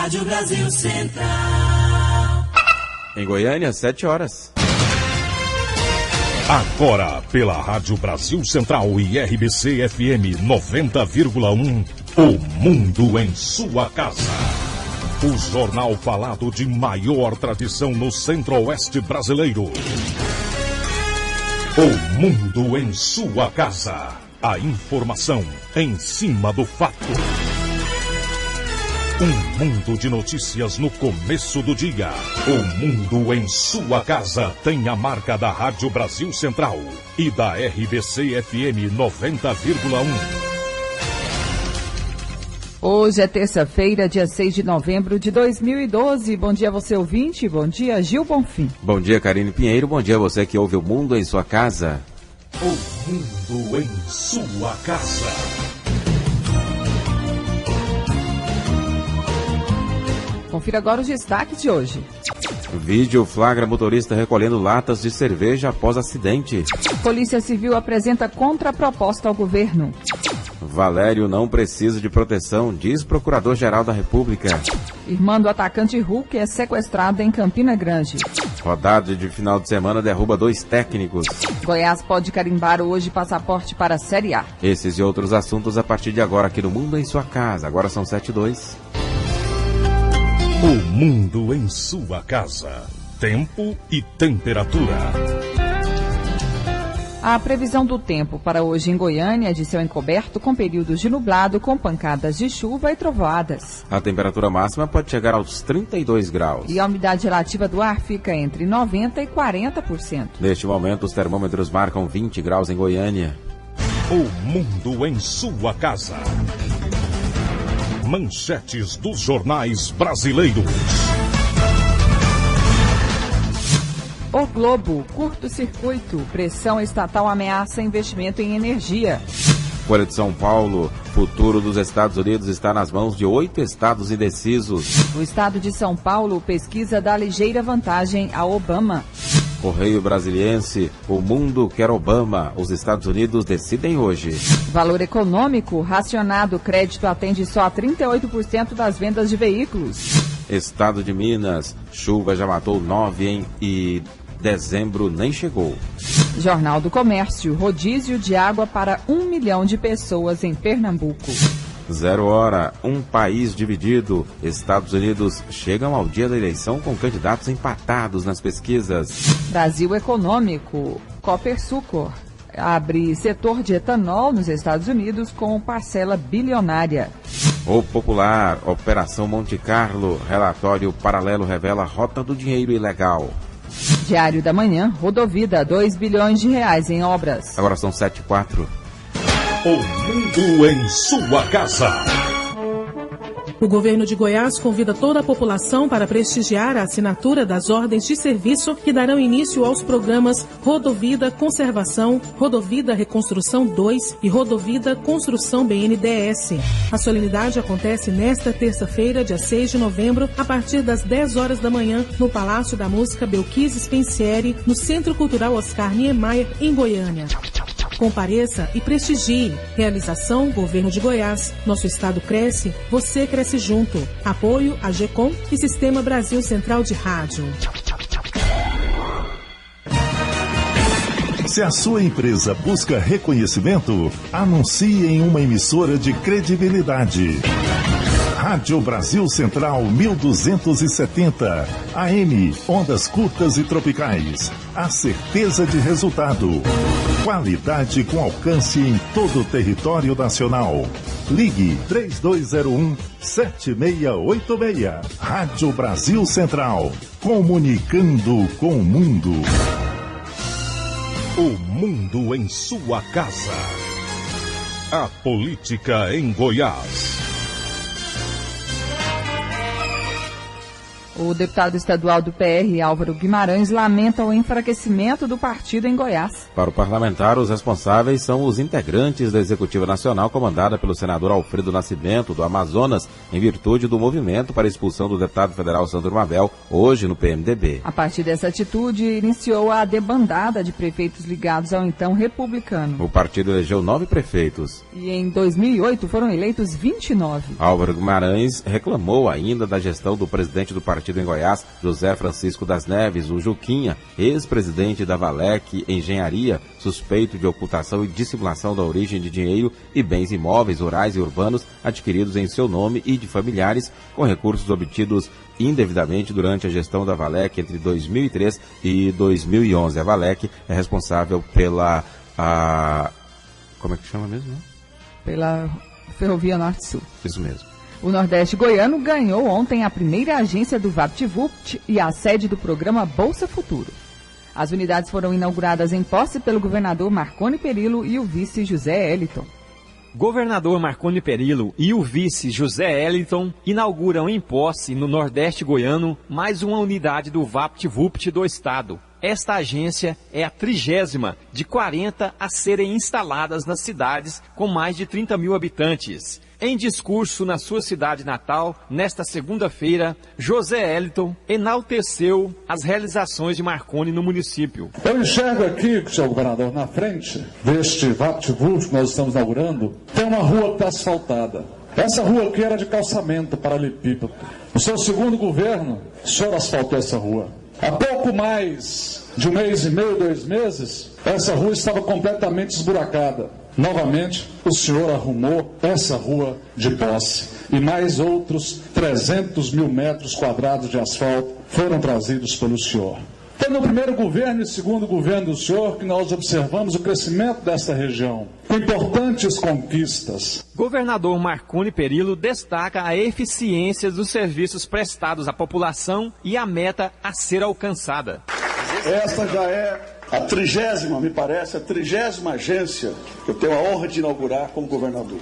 Rádio Brasil Central. Em Goiânia, 7 horas. Agora, pela Rádio Brasil Central e RBC FM 90,1, o Mundo em sua casa. O jornal falado de maior tradição no Centro-Oeste brasileiro. O Mundo em sua casa. A informação em cima do fato. Um mundo de notícias no começo do dia. O Mundo em sua casa tem a marca da Rádio Brasil Central e da RBC FM 90,1. Hoje é terça-feira, dia 6 de novembro de 2012. Bom dia, você ouvinte. Bom dia, Gil Bonfim. Bom dia, Karine Pinheiro. Bom dia, você que ouve o Mundo em sua casa. O Mundo em sua casa. Confira agora os destaques de hoje. Vídeo flagra motorista recolhendo latas de cerveja após acidente. Polícia Civil apresenta contraproposta ao governo. Valério não precisa de proteção, diz Procurador-Geral da República. Irmã do atacante Hulk é sequestrada em Campina Grande. Rodada de final de semana derruba 2 técnicos. Goiás pode carimbar hoje passaporte para a Série A. Esses e outros assuntos a partir de agora aqui no Mundo em sua casa. Agora são 7h02. O Mundo em sua casa. Tempo e temperatura. A previsão do tempo para hoje em Goiânia é de céu encoberto com períodos de nublado com pancadas de chuva e trovoadas. A temperatura máxima pode chegar aos 32 graus. E a umidade relativa do ar fica entre 90% e 40%. Neste momento, os termômetros marcam 20 graus em Goiânia. O Mundo em sua casa. Manchetes dos jornais brasileiros. O Globo, curto-circuito, pressão estatal ameaça investimento em energia. Folha de São Paulo, futuro dos Estados Unidos está nas mãos de 8 estados indecisos. No estado de São Paulo, pesquisa dá ligeira vantagem a Obama. Correio Brasiliense, o mundo quer Obama, os Estados Unidos decidem hoje. Valor econômico, racionado, crédito atende só a 38% das vendas de veículos. Estado de Minas, chuva já matou 9 e dezembro nem chegou. Jornal do Comércio, rodízio de água para 1 milhão de pessoas em Pernambuco. 0 hora, um país dividido. Estados Unidos chegam ao dia da eleição com candidatos empatados nas pesquisas. Brasil Econômico, Copersucor abre setor de etanol nos Estados Unidos com parcela bilionária. O Popular, Operação Monte Carlo, relatório paralelo revela rota do dinheiro ilegal. Diário da Manhã, Rodovida, 2 bilhões de reais em obras. Agora são 7h04. O Mundo em sua casa. O governo de Goiás convida toda a população para prestigiar a assinatura das ordens de serviço que darão início aos programas Rodovida Conservação, Rodovida Reconstrução 2 e Rodovida Construção BNDES. A solenidade acontece nesta terça-feira, dia 6 de novembro, a partir das 10 horas da manhã, no Palácio da Música Belkis Spensieri, no Centro Cultural Oscar Niemeyer, em Goiânia. Compareça e prestigie. Realização Governo de Goiás. Nosso estado cresce, você cresce junto. Apoio a GECOM e Sistema Brasil Central de Rádio. Se a sua empresa busca reconhecimento, anuncie em uma emissora de credibilidade. Rádio Brasil Central 1270, AM, ondas curtas e tropicais. A certeza de resultado. Qualidade com alcance em todo o território nacional. Ligue 3201-7686. Rádio Brasil Central. Comunicando com o mundo. O Mundo em sua casa. A política em Goiás. O deputado estadual do PR, Álvaro Guimarães, lamenta o enfraquecimento do partido em Goiás. Para o parlamentar, os responsáveis são os integrantes da Executiva Nacional, comandada pelo senador Alfredo Nascimento, do Amazonas, em virtude do movimento para a expulsão do deputado federal Sandro Mabel, hoje no PMDB. A partir dessa atitude, iniciou a debandada de prefeitos ligados ao então republicano. O partido elegeu 9 prefeitos. E em 2008 foram eleitos 29. Álvaro Guimarães reclamou ainda da gestão do presidente do partido em Goiás, José Francisco das Neves, o Juquinha, ex-presidente da Valec Engenharia, suspeito de ocultação e dissimulação da origem de dinheiro e bens imóveis rurais e urbanos adquiridos em seu nome e de familiares, com recursos obtidos indevidamente durante a gestão da Valec entre 2003 e 2011. A Valec é responsável pela... como é que chama mesmo? Pela Ferrovia Norte-Sul. Isso mesmo. O Nordeste Goiano ganhou ontem a primeira agência do VaptVupt e a sede do programa Bolsa Futuro. As unidades foram inauguradas em posse pelo governador Marconi Perillo e o vice José Eliton. Governador Marconi Perillo e o vice José Eliton inauguram em posse no Nordeste Goiano mais uma unidade do VaptVupt do estado. Esta agência é a 30ª de 40 a serem instaladas nas cidades com mais de 30 mil habitantes. Em discurso na sua cidade natal, nesta segunda-feira, José Eliton enalteceu as realizações de Marconi no município. Eu enxergo aqui, senhor governador, na frente deste VaptVupt que nós estamos inaugurando, tem uma rua que está asfaltada. Essa rua aqui era de calçamento paralelepípedo. No seu segundo governo, o senhor asfaltou essa rua. Há pouco mais de 1 mês e meio, 2 meses, essa rua estava completamente esburacada. Novamente, o senhor arrumou essa rua de posse e mais outros 300 mil metros quadrados de asfalto foram trazidos pelo senhor. Foi no primeiro governo e segundo governo do senhor que nós observamos o crescimento desta região, com importantes conquistas. Governador Marconi Perillo destaca a eficiência dos serviços prestados à população e a meta a ser alcançada. Esta já é a 30ª, me parece, a 30ª agência que eu tenho a honra de inaugurar como governador.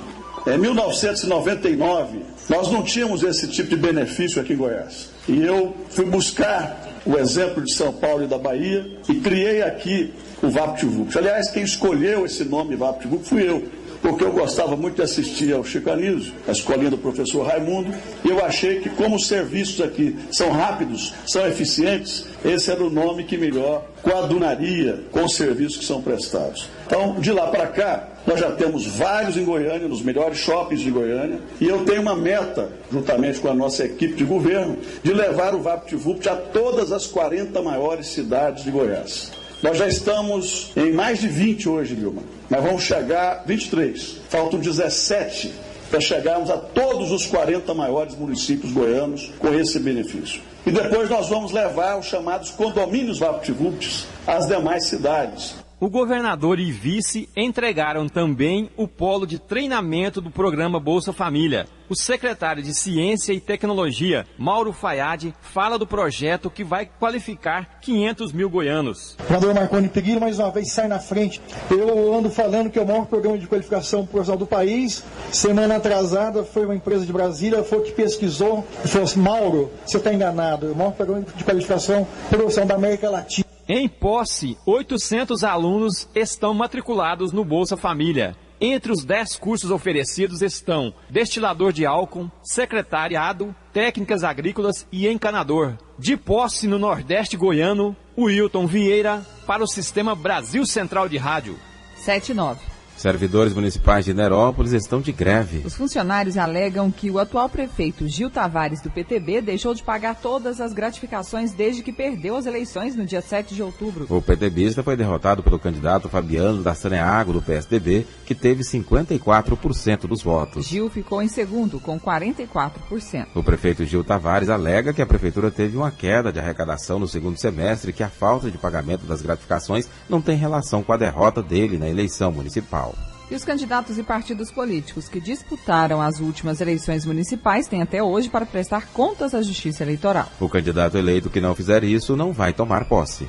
Em 1999, nós não tínhamos esse tipo de benefício aqui em Goiás. E eu fui buscar o exemplo de São Paulo e da Bahia e criei aqui o VaptVupt. Aliás, quem escolheu esse nome VaptVupt fui eu, porque eu gostava muito de assistir ao Chico Anísio, a escolinha do professor Raimundo, e eu achei que como os serviços aqui são rápidos, são eficientes, esse era o nome que melhor coadunaria com os serviços que são prestados. Então, de lá para cá, nós já temos vários em Goiânia, nos melhores shoppings de Goiânia, e eu tenho uma meta, juntamente com a nossa equipe de governo, de levar o VaptVupt a todas as 40 maiores cidades de Goiás. Nós já estamos em mais de 20 hoje, Vilma. Mas vamos chegar a 23. Faltam 17 para chegarmos a todos os 40 maiores municípios goianos com esse benefício. E depois nós vamos levar os chamados condomínios VaptVupts às demais cidades. O governador e vice entregaram também o polo de treinamento do programa Bolsa Família. O secretário de Ciência e Tecnologia, Mauro Fayad, fala do projeto que vai qualificar 500 mil goianos. O governador Marconi Perillo, mais uma vez, sai na frente. Eu ando falando que é o maior programa de qualificação profissional do país. Semana atrasada, foi uma empresa de Brasília, foi que pesquisou e falou assim: Mauro, você está enganado, é o maior programa de qualificação profissional da América Latina. Em posse, 800 alunos estão matriculados no Bolsa Família. Entre os 10 cursos oferecidos estão destilador de álcool, secretariado, técnicas agrícolas e encanador. De posse no Nordeste Goiano, Wilton Vieira para o Sistema Brasil Central de Rádio. 7-9. Servidores municipais de Nerópolis estão de greve. Os funcionários alegam que o atual prefeito Gil Tavares, do PTB, deixou de pagar todas as gratificações desde que perdeu as eleições no dia 7 de outubro. O PTBista foi derrotado pelo candidato Fabiano da Saneago, do PSDB, que teve 54% dos votos. Gil ficou em segundo, com 44%. O prefeito Gil Tavares alega que a prefeitura teve uma queda de arrecadação no segundo semestre e que a falta de pagamento das gratificações não tem relação com a derrota dele na eleição municipal. E os candidatos e partidos políticos que disputaram as últimas eleições municipais têm até hoje para prestar contas à Justiça Eleitoral. O candidato eleito que não fizer isso não vai tomar posse.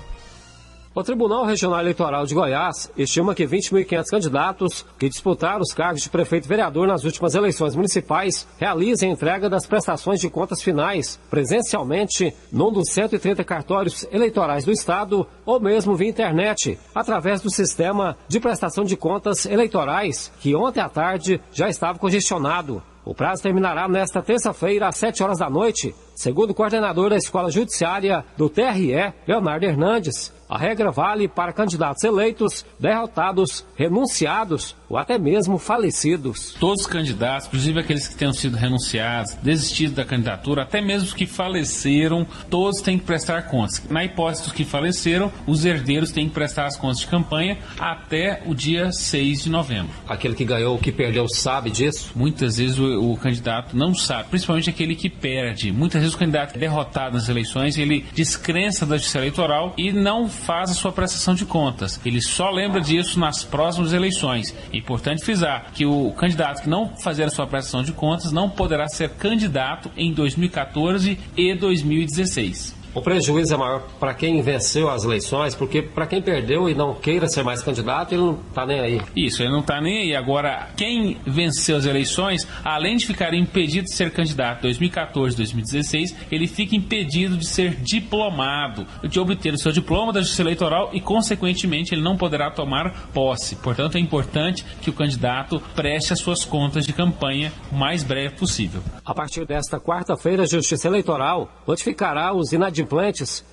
O Tribunal Regional Eleitoral de Goiás estima que 20.500 candidatos que disputaram os cargos de prefeito e vereador nas últimas eleições municipais realizem a entrega das prestações de contas finais presencialmente num dos 130 cartórios eleitorais do estado ou mesmo via internet, através do sistema de prestação de contas eleitorais, que ontem à tarde já estava congestionado. O prazo terminará nesta terça-feira, às 7 horas da noite, segundo o coordenador da Escola Judiciária do TRE, Leonardo Hernandes. A regra vale para candidatos eleitos, derrotados, renunciados ou até mesmo falecidos. Todos os candidatos, inclusive aqueles que tenham sido renunciados, desistido da candidatura, até mesmo os que faleceram, todos têm que prestar contas. Na hipótese dos que faleceram, os herdeiros têm que prestar as contas de campanha até o dia 6 de novembro. Aquele que ganhou, que perdeu, sabe disso? Muitas vezes o candidato não sabe, principalmente aquele que perde. Muitas vezes o candidato é derrotado nas eleições, ele descrença da justiça eleitoral e não faz a sua prestação de contas. Ele só lembra disso nas próximas eleições. É importante frisar que o candidato que não fazer a sua prestação de contas não poderá ser candidato em 2014 e 2016. O prejuízo é maior para quem venceu as eleições, porque para quem perdeu e não queira ser mais candidato, ele não está nem aí. Isso, ele não está nem aí. Agora, quem venceu as eleições, além de ficar impedido de ser candidato em 2014 e 2016, ele fica impedido de ser diplomado, de obter o seu diploma da Justiça Eleitoral e, consequentemente, ele não poderá tomar posse. Portanto, é importante que o candidato preste as suas contas de campanha o mais breve possível. A partir desta quarta-feira, a Justiça Eleitoral notificará os inadimplentes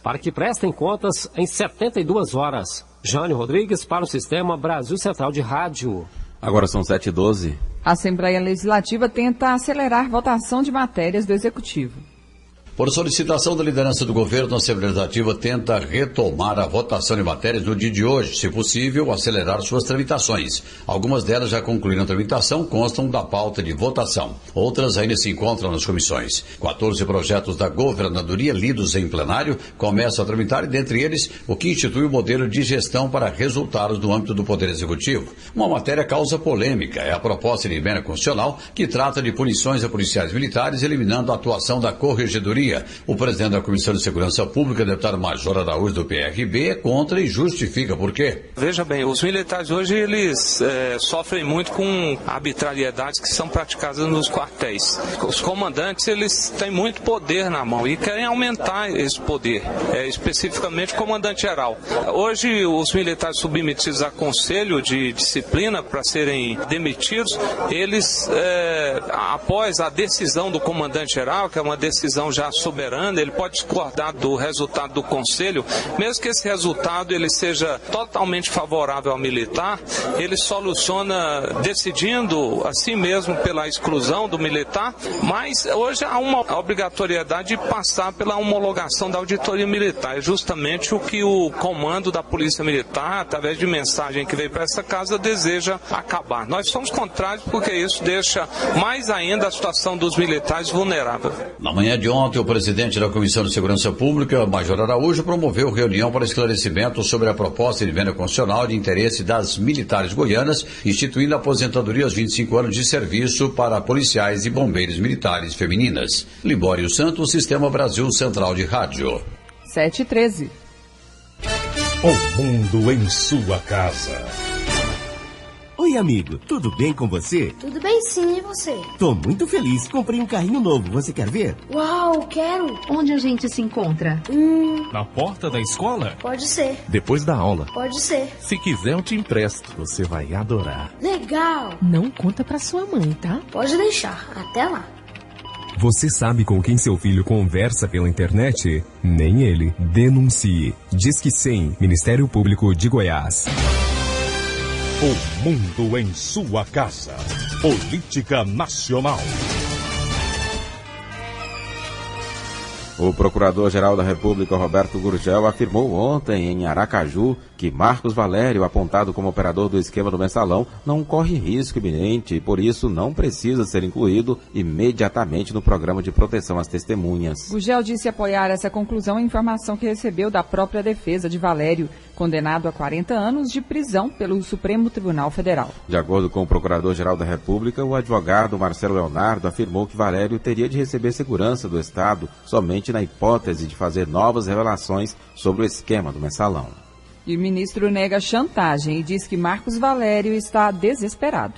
para que prestem contas em 72 horas. Jânio Rodrigues para o Sistema Brasil Central de Rádio. Agora são 7h12. A Assembleia Legislativa tenta acelerar votação de matérias do Executivo. Por solicitação da liderança do governo, a Assembleia Legislativa tenta retomar a votação de matérias no dia de hoje, se possível, acelerar suas tramitações. Algumas delas já concluíram a tramitação, constam da pauta de votação. Outras ainda se encontram nas comissões. 14 projetos da governadoria lidos em plenário começam a tramitar, e dentre eles, o que institui o modelo de gestão para resultados no âmbito do Poder Executivo. Uma matéria causa polêmica, é a proposta de emenda constitucional que trata de punições a policiais militares, eliminando a atuação da corregedoria. O presidente da Comissão de Segurança Pública, deputado Major Araújo do PRB, é contra e justifica por quê. Veja bem, os militares hoje eles sofrem muito com arbitrariedades que são praticadas nos quartéis. Os comandantes eles têm muito poder na mão e querem aumentar esse poder, especificamente o comandante-geral. Hoje os militares submetidos a conselho de disciplina para serem demitidos, eles, após a decisão do comandante-geral, que é uma decisão já soberana, ele pode discordar do resultado do conselho, mesmo que esse resultado ele seja totalmente favorável ao militar, ele soluciona decidindo assim mesmo pela exclusão do militar, mas hoje há uma obrigatoriedade de passar pela homologação da auditoria militar. É justamente o que o comando da Polícia Militar, através de mensagem que veio para essa casa, deseja acabar. Nós somos contrários porque isso deixa mais ainda a situação dos militares vulnerável. Na manhã de ontem, o presidente da Comissão de Segurança Pública, Major Araújo, promoveu reunião para esclarecimento sobre a proposta de emenda constitucional de interesse das militares goianas, instituindo a aposentadoria aos 25 anos de serviço para policiais e bombeiros militares femininas. Libório Santos, Sistema Brasil Central de Rádio. 7h13. O mundo em sua casa. Oi, amigo, tudo bem com você? Tudo bem sim, e você? Tô muito feliz, comprei um carrinho novo, você quer ver? Uau, quero! Onde a gente se encontra? Na porta da escola? Pode ser. Depois da aula? Pode ser. Se quiser eu te empresto, você vai adorar. Legal! Não conta pra sua mãe, tá? Pode deixar, até lá. Você sabe com quem seu filho conversa pela internet? Nem ele. Denuncie. Disque 100, Ministério Público de Goiás. O mundo em sua casa. Política Nacional. O Procurador-Geral da República, Roberto Gurgel, afirmou ontem em Aracaju que Marcos Valério, apontado como operador do esquema do Mensalão, não corre risco iminente e, por isso, não precisa ser incluído imediatamente no programa de proteção às testemunhas. Gurgel disse apoiar essa conclusão em informação que recebeu da própria defesa de Valério, condenado a 40 anos de prisão pelo Supremo Tribunal Federal. De acordo com o Procurador-Geral da República, o advogado Marcelo Leonardo afirmou que Valério teria de receber segurança do Estado somente na hipótese de fazer novas revelações sobre o esquema do Mensalão. E o ministro nega chantagem e diz que Marcos Valério está desesperado.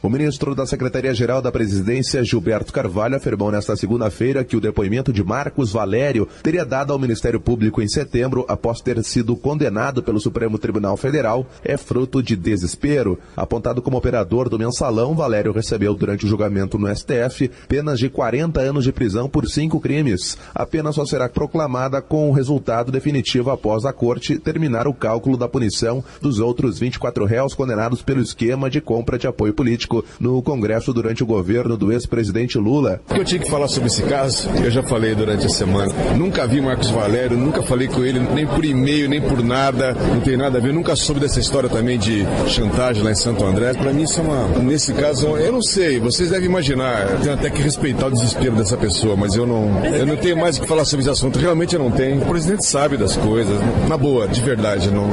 O ministro da Secretaria-Geral da Presidência, Gilberto Carvalho, afirmou nesta segunda-feira que o depoimento de Marcos Valério teria dado ao Ministério Público em setembro, após ter sido condenado pelo Supremo Tribunal Federal, é fruto de desespero. Apontado como operador do mensalão, Valério recebeu durante o julgamento no STF penas de 40 anos de prisão por 5 crimes. A pena só será proclamada com o resultado definitivo após a Corte terminar o cálculo da punição dos outros 24 réus condenados pelo esquema de compra de apoio político no Congresso durante o governo do ex-presidente Lula. Eu tinha que falar sobre esse caso, eu já falei durante a semana. Nunca vi Marcos Valério, nunca falei com ele, nem por e-mail, nem por nada, não tem nada a ver. Nunca soube dessa história também de chantagem lá em Santo André. Para mim isso é nesse caso, eu não sei, vocês devem imaginar, eu tenho até que respeitar o desespero dessa pessoa, mas eu não tenho mais o que falar sobre esse assunto, realmente eu não tenho. O presidente sabe das coisas, na boa, de verdade, não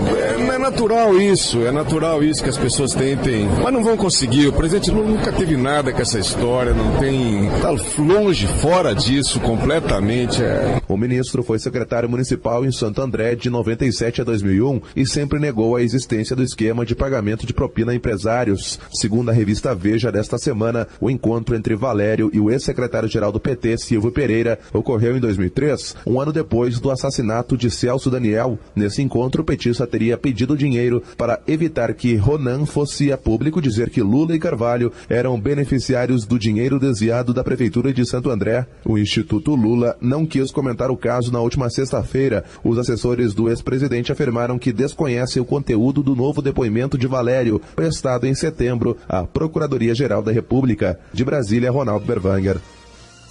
é natural isso que as pessoas tentem, mas não vão conseguir. O presidente nunca teve nada com essa história, tá longe, fora disso, completamente. O ministro foi secretário municipal em Santo André de 97 a 2001 e sempre negou a existência do esquema de pagamento de propina a empresários. Segundo a revista Veja desta semana, o encontro entre Valério e o ex-secretário-geral do PT, Silvio Pereira, ocorreu em 2003, um ano depois do assassinato de Celso Daniel. Nesse encontro, o petista teria pedido dinheiro para evitar que Ronan fosse a público dizer que Lula e Carvalho eram beneficiários do dinheiro desviado da Prefeitura de Santo André. O Instituto Lula não quis comentar o caso na última sexta-feira. Os assessores do ex-presidente afirmaram que desconhecem o conteúdo do novo depoimento de Valério, prestado em setembro à Procuradoria-Geral da República. De Brasília, Ronaldo Berwanger.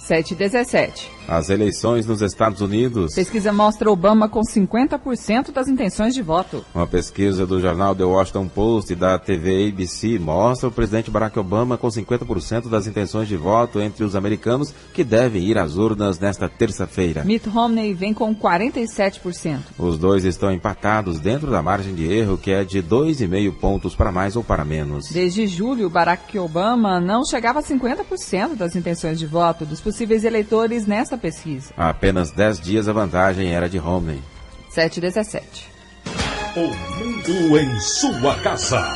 7h17. As eleições nos Estados Unidos. Pesquisa mostra Obama com 50% das intenções de voto. Uma pesquisa do jornal The Washington Post e da TV ABC mostra o presidente Barack Obama com 50% das intenções de voto entre os americanos que devem ir às urnas nesta terça-feira. Mitt Romney vem com 47%. Os dois estão empatados dentro da margem de erro, que é de 2,5 pontos para mais ou para menos. Desde julho, Barack Obama não chegava a 50% das intenções de voto dos possíveis eleitores nesta pesquisa. Há apenas 10 dias a vantagem era de Romney. 7h17. O mundo em sua casa.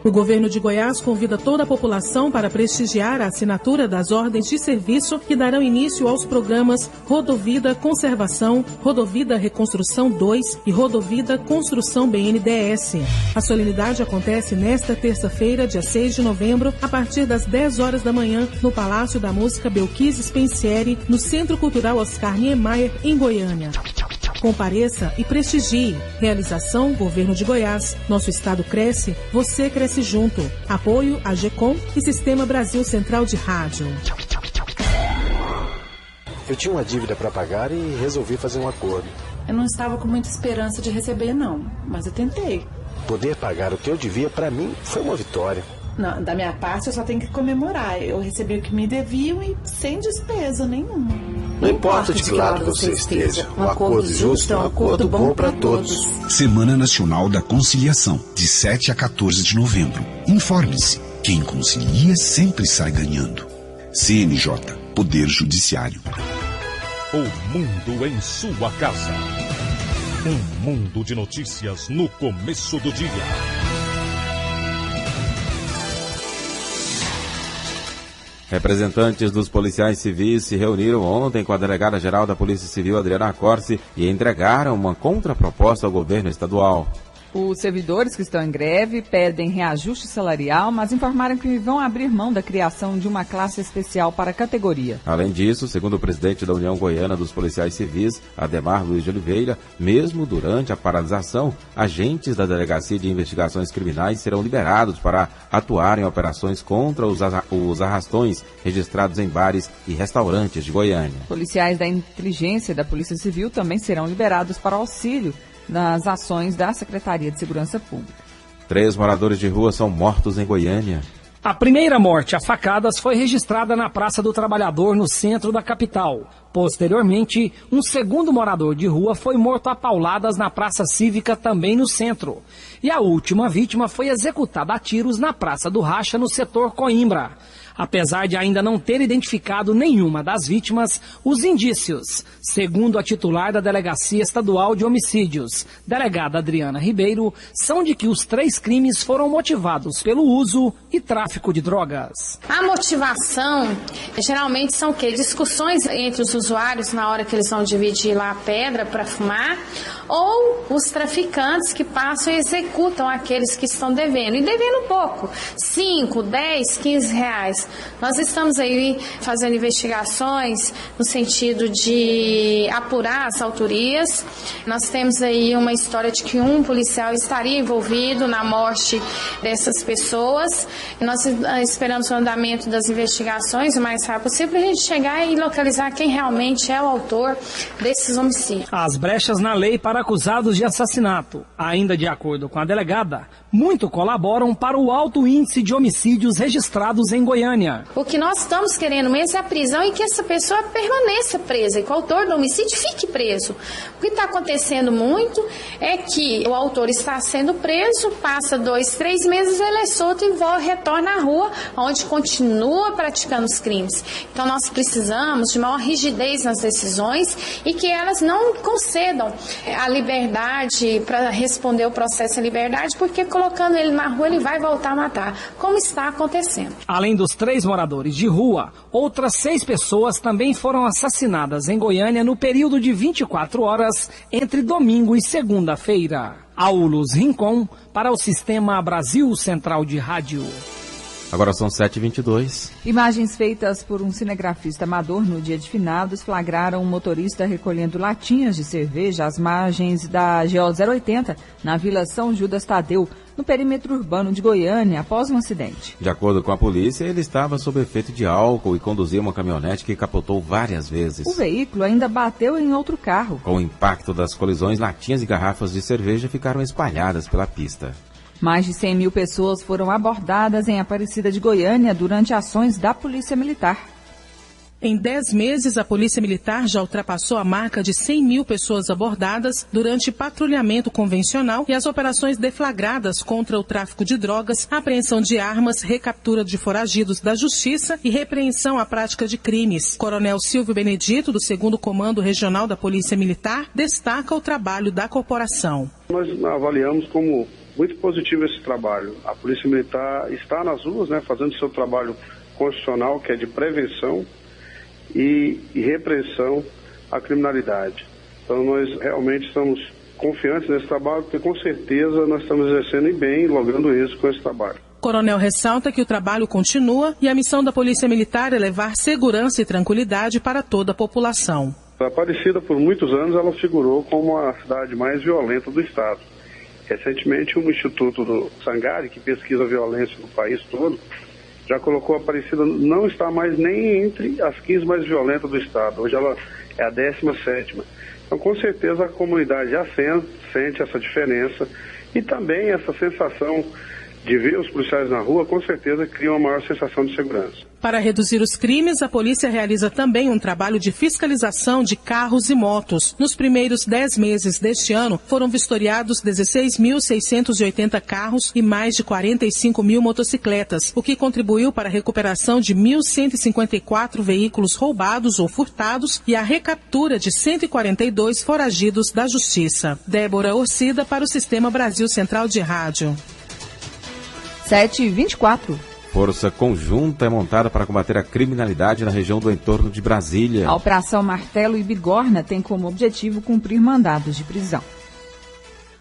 O governo de Goiás convida toda a população para prestigiar a assinatura das ordens de serviço que darão início aos programas Rodovida Conservação, Rodovida Reconstrução 2 e Rodovida Construção BNDES. A solenidade acontece nesta terça-feira, dia 6 de novembro, a partir das 10 horas da manhã, no Palácio da Música Belkis Spensieri, no Centro Cultural Oscar Niemeyer, em Goiânia. Compareça e prestigie. Realização Governo de Goiás. Nosso estado cresce, você cresce junto. Apoio a GECOM e Sistema Brasil Central de Rádio. Eu tinha uma dívida para pagar e resolvi fazer um acordo. Eu não estava com muita esperança de receber, não, mas eu tentei. Poder pagar o que eu devia, para mim, foi uma vitória. Não, da minha parte, eu só tenho que comemorar. Eu recebi o que me deviam e sem despesa nenhuma. Não importa de que lado você esteja, um acordo justo é um acordo bom para todos. Semana Nacional da Conciliação, de 7 a 14 de novembro. Informe-se. Quem concilia sempre sai ganhando. CNJ, Poder Judiciário. O mundo em sua casa. Um mundo de notícias no começo do dia. Representantes dos policiais civis se reuniram ontem com a delegada-geral da Polícia Civil, Adriana Corsi, e entregaram uma contraproposta ao governo estadual. Os servidores que estão em greve pedem reajuste salarial, mas informaram que vão abrir mão da criação de uma classe especial para a categoria. Além disso, segundo o presidente da União Goiana dos Policiais Civis, Ademar Luiz de Oliveira, mesmo durante a paralisação, agentes da Delegacia de Investigações Criminais serão liberados para atuar em operações contra os arrastões registrados em bares e restaurantes de Goiânia. Policiais da inteligência da Polícia Civil também serão liberados para auxílio nas ações da Secretaria de Segurança Pública. 3 moradores de rua são mortos em Goiânia. A primeira morte a facadas foi registrada na Praça do Trabalhador, no centro da capital. Posteriormente, um segundo morador de rua foi morto a pauladas na Praça Cívica, também no centro. E a última vítima foi executada a tiros na Praça do Racha, no setor Coimbra. Apesar de ainda não ter identificado nenhuma das vítimas, os indícios, segundo a titular da Delegacia Estadual de Homicídios, delegada Adriana Ribeiro, são de que os 3 crimes foram motivados pelo uso e tráfico de drogas. A motivação geralmente são o quê? Discussões entre os usuários na hora que eles vão dividir lá a pedra para fumar, ou os traficantes que passam e executam aqueles que estão devendo, e devendo pouco, 5, 10, 15 reais. Nós estamos aí fazendo investigações no sentido de apurar as autorias. Nós temos aí uma história de que um policial estaria envolvido na morte dessas pessoas. Nós esperamos o andamento das investigações o mais rápido possível para a gente chegar e localizar quem realmente é o autor desses homicídios. As brechas na lei para acusados de assassinato, ainda de acordo com a delegada, muito colaboram para o alto índice de homicídios registrados em Goiânia. O que nós estamos querendo mesmo é a prisão e que essa pessoa permaneça presa e que o autor do homicídio fique preso. O que está acontecendo muito é que o autor está sendo preso, passa 2, 3 meses, ele é solto e retorna à rua, onde continua praticando os crimes. Então nós precisamos de maior rigidez nas decisões e que elas não concedam a liberdade para responder o processo em liberdade, porque colocando ele na rua ele vai voltar a matar, como está acontecendo. Além dos 3 moradores de rua, outras 6 pessoas também foram assassinadas em Goiânia no período de 24 horas entre domingo e segunda-feira. Aulus Rincon para o Sistema Brasil Central de Rádio. Agora são 7h22. Imagens feitas por um cinegrafista amador no dia de finados flagraram um motorista recolhendo latinhas de cerveja às margens da GO 080, na Vila São Judas Tadeu, no perímetro urbano de Goiânia, após um acidente. De acordo com a polícia, ele estava sob efeito de álcool e conduzia uma caminhonete que capotou várias vezes. O veículo ainda bateu em outro carro. Com o impacto das colisões, latinhas e garrafas de cerveja ficaram espalhadas pela pista. Mais de 100 mil pessoas foram abordadas em Aparecida de Goiânia durante ações da Polícia Militar. Em 10 meses, a Polícia Militar já ultrapassou a marca de 100 mil pessoas abordadas durante patrulhamento convencional e as operações deflagradas contra o tráfico de drogas, apreensão de armas, recaptura de foragidos da Justiça e repreensão à prática de crimes. Coronel Silvio Benedito, do 2º Comando Regional da Polícia Militar, destaca o trabalho da corporação. Nós avaliamos como muito positivo esse trabalho. A Polícia Militar está nas ruas, fazendo seu trabalho constitucional, que é de prevenção e repressão à criminalidade. Então nós realmente estamos confiantes nesse trabalho, porque com certeza nós estamos exercendo bem e logrando isso com esse trabalho. O coronel ressalta que o trabalho continua e a missão da Polícia Militar é levar segurança e tranquilidade para toda a população. Aparecida, por muitos anos, ela figurou como a cidade mais violenta do estado. Recentemente, um instituto do Sangari, que pesquisa a violência no país todo, já colocou a Aparecida, não está mais nem entre as 15 mais violentas do estado. Hoje ela é a 17ª. Então, com certeza, a comunidade já sente essa diferença e também essa sensação de ver os policiais na rua, com certeza cria uma maior sensação de segurança. Para reduzir os crimes, a polícia realiza também um trabalho de fiscalização de carros e motos. Nos primeiros 10 meses deste ano, foram vistoriados 16.680 carros e mais de 45 mil motocicletas, o que contribuiu para a recuperação de 1.154 veículos roubados ou furtados e a recaptura de 142 foragidos da Justiça. Débora Orcida para o Sistema Brasil Central de Rádio. 7h24. Força conjunta é montada para combater a criminalidade na região do entorno de Brasília. A Operação Martelo e Bigorna tem como objetivo cumprir mandados de prisão.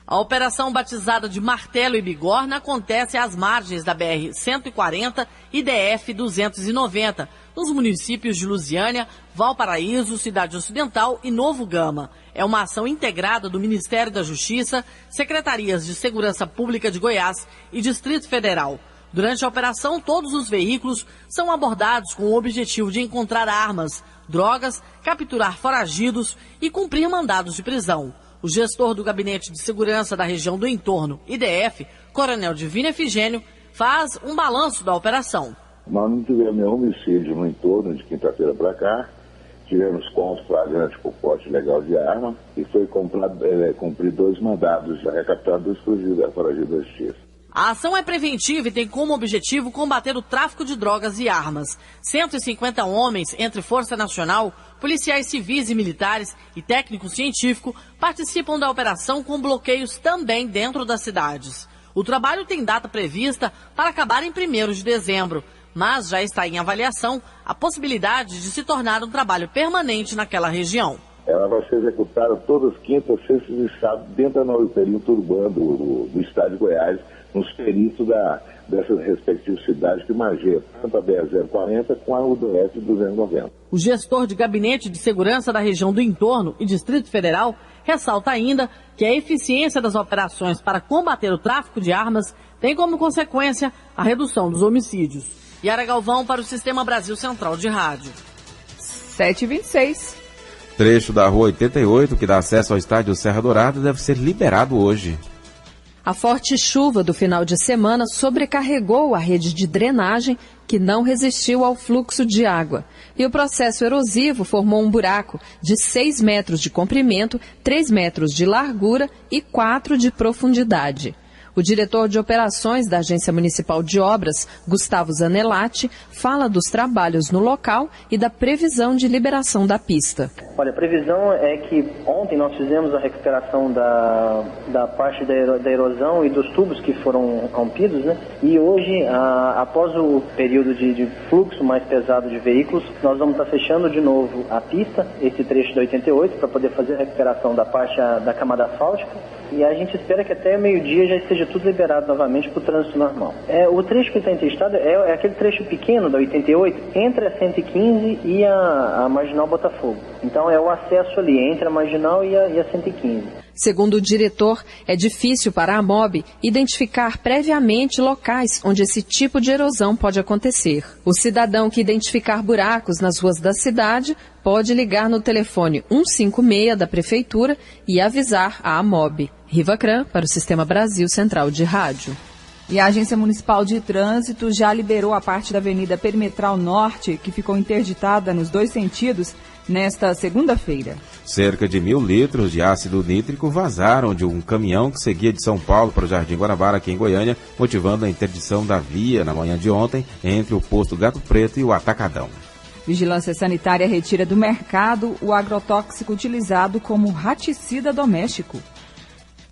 A operação batizada de Martelo e Bigorna acontece às margens da BR-140 e DF-290, nos municípios de Lusiânia, Valparaíso, Cidade Ocidental e Novo Gama. É uma ação integrada do Ministério da Justiça, Secretarias de Segurança Pública de Goiás e Distrito Federal. Durante a operação, todos os veículos são abordados com o objetivo de encontrar armas, drogas, capturar foragidos e cumprir mandados de prisão. O gestor do Gabinete de Segurança da região do entorno, IDF, Coronel Divino Efigênio, faz um balanço da operação. Nós não tivemos nenhum homicídio no entorno de quinta-feira para cá. Tivemos pontos flagrantes por porte ilegal de arma e foi cumprir 2 mandados, já recapturados 2 foragidos da Justiça. A ação é preventiva e tem como objetivo combater o tráfico de drogas e armas. 150 homens, entre Força Nacional, policiais civis e militares e técnicos científicos, participam da operação com bloqueios também dentro das cidades. O trabalho tem data prevista para acabar em 1º de dezembro, mas já está em avaliação a possibilidade de se tornar um trabalho permanente naquela região. Ela vai ser executada todas quintas, sextas e sábados dentro do perímetro urbano do estado de Goiás, nos peritos dessas respectivas cidades que margeiam tanto a BR-040 com a UDF 290. O gestor de gabinete de segurança da região do entorno e Distrito Federal ressalta ainda que a eficiência das operações para combater o tráfico de armas tem como consequência a redução dos homicídios. Yara Galvão para o Sistema Brasil Central de Rádio. 7h26. Trecho da Rua 88, que dá acesso ao estádio Serra Dourada, deve ser liberado hoje. A forte chuva do final de semana sobrecarregou a rede de drenagem, que não resistiu ao fluxo de água. E o processo erosivo formou um buraco de 6 metros de comprimento, 3 metros de largura e 4 de profundidade. O diretor de operações da Agência Municipal de Obras, Gustavo Zanellati, fala dos trabalhos no local e da previsão de liberação da pista. Olha, a previsão é que ontem nós fizemos a recuperação da parte da erosão e dos tubos que foram rompidos, né? E hoje, após o período de fluxo mais pesado de veículos, nós vamos estar fechando de novo a pista, esse trecho da 88, para poder fazer a recuperação da parte da camada asfáltica. E a gente espera que até meio-dia já esteja tudo liberado novamente para o trânsito normal. O trecho que está interditado é aquele trecho pequeno da 88, entre a 115 e a Marginal Botafogo. Então é o acesso ali entre a Marginal e a 115. Segundo o diretor, é difícil para a MOB identificar previamente locais onde esse tipo de erosão pode acontecer. O cidadão que identificar buracos nas ruas da cidade pode ligar no telefone 156 da Prefeitura e avisar a AMOB. Riva Cran para o Sistema Brasil Central de Rádio. E a Agência Municipal de Trânsito já liberou a parte da Avenida Perimetral Norte, que ficou interditada nos 2 sentidos, nesta segunda-feira. Cerca de 1.000 litros de ácido nítrico vazaram de um caminhão que seguia de São Paulo para o Jardim Guanabara, aqui em Goiânia, motivando a interdição da via na manhã de ontem entre o posto Gato Preto e o Atacadão. Vigilância Sanitária retira do mercado o agrotóxico utilizado como raticida doméstico.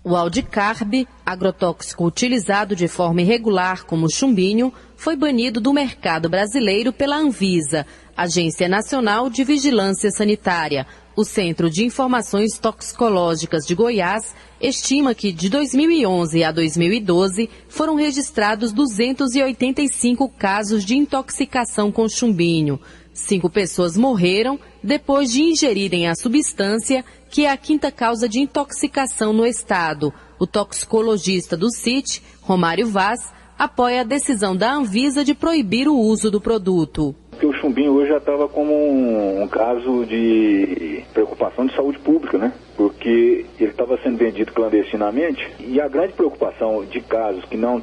O Aldicarb, agrotóxico utilizado de forma irregular como chumbinho, foi banido do mercado brasileiro pela Anvisa, Agência Nacional de Vigilância Sanitária. O Centro de Informações Toxicológicas de Goiás estima que de 2011 a 2012 foram registrados 285 casos de intoxicação com chumbinho. 5 pessoas morreram depois de ingerirem a substância, que é a 5ª causa de intoxicação no estado. O toxicologista do CIT, Romário Vaz, apoia a decisão da Anvisa de proibir o uso do produto. Porque o chumbinho hoje já estava como um caso de preocupação de saúde pública, né? Porque ele estava sendo vendido clandestinamente e a grande preocupação de casos que não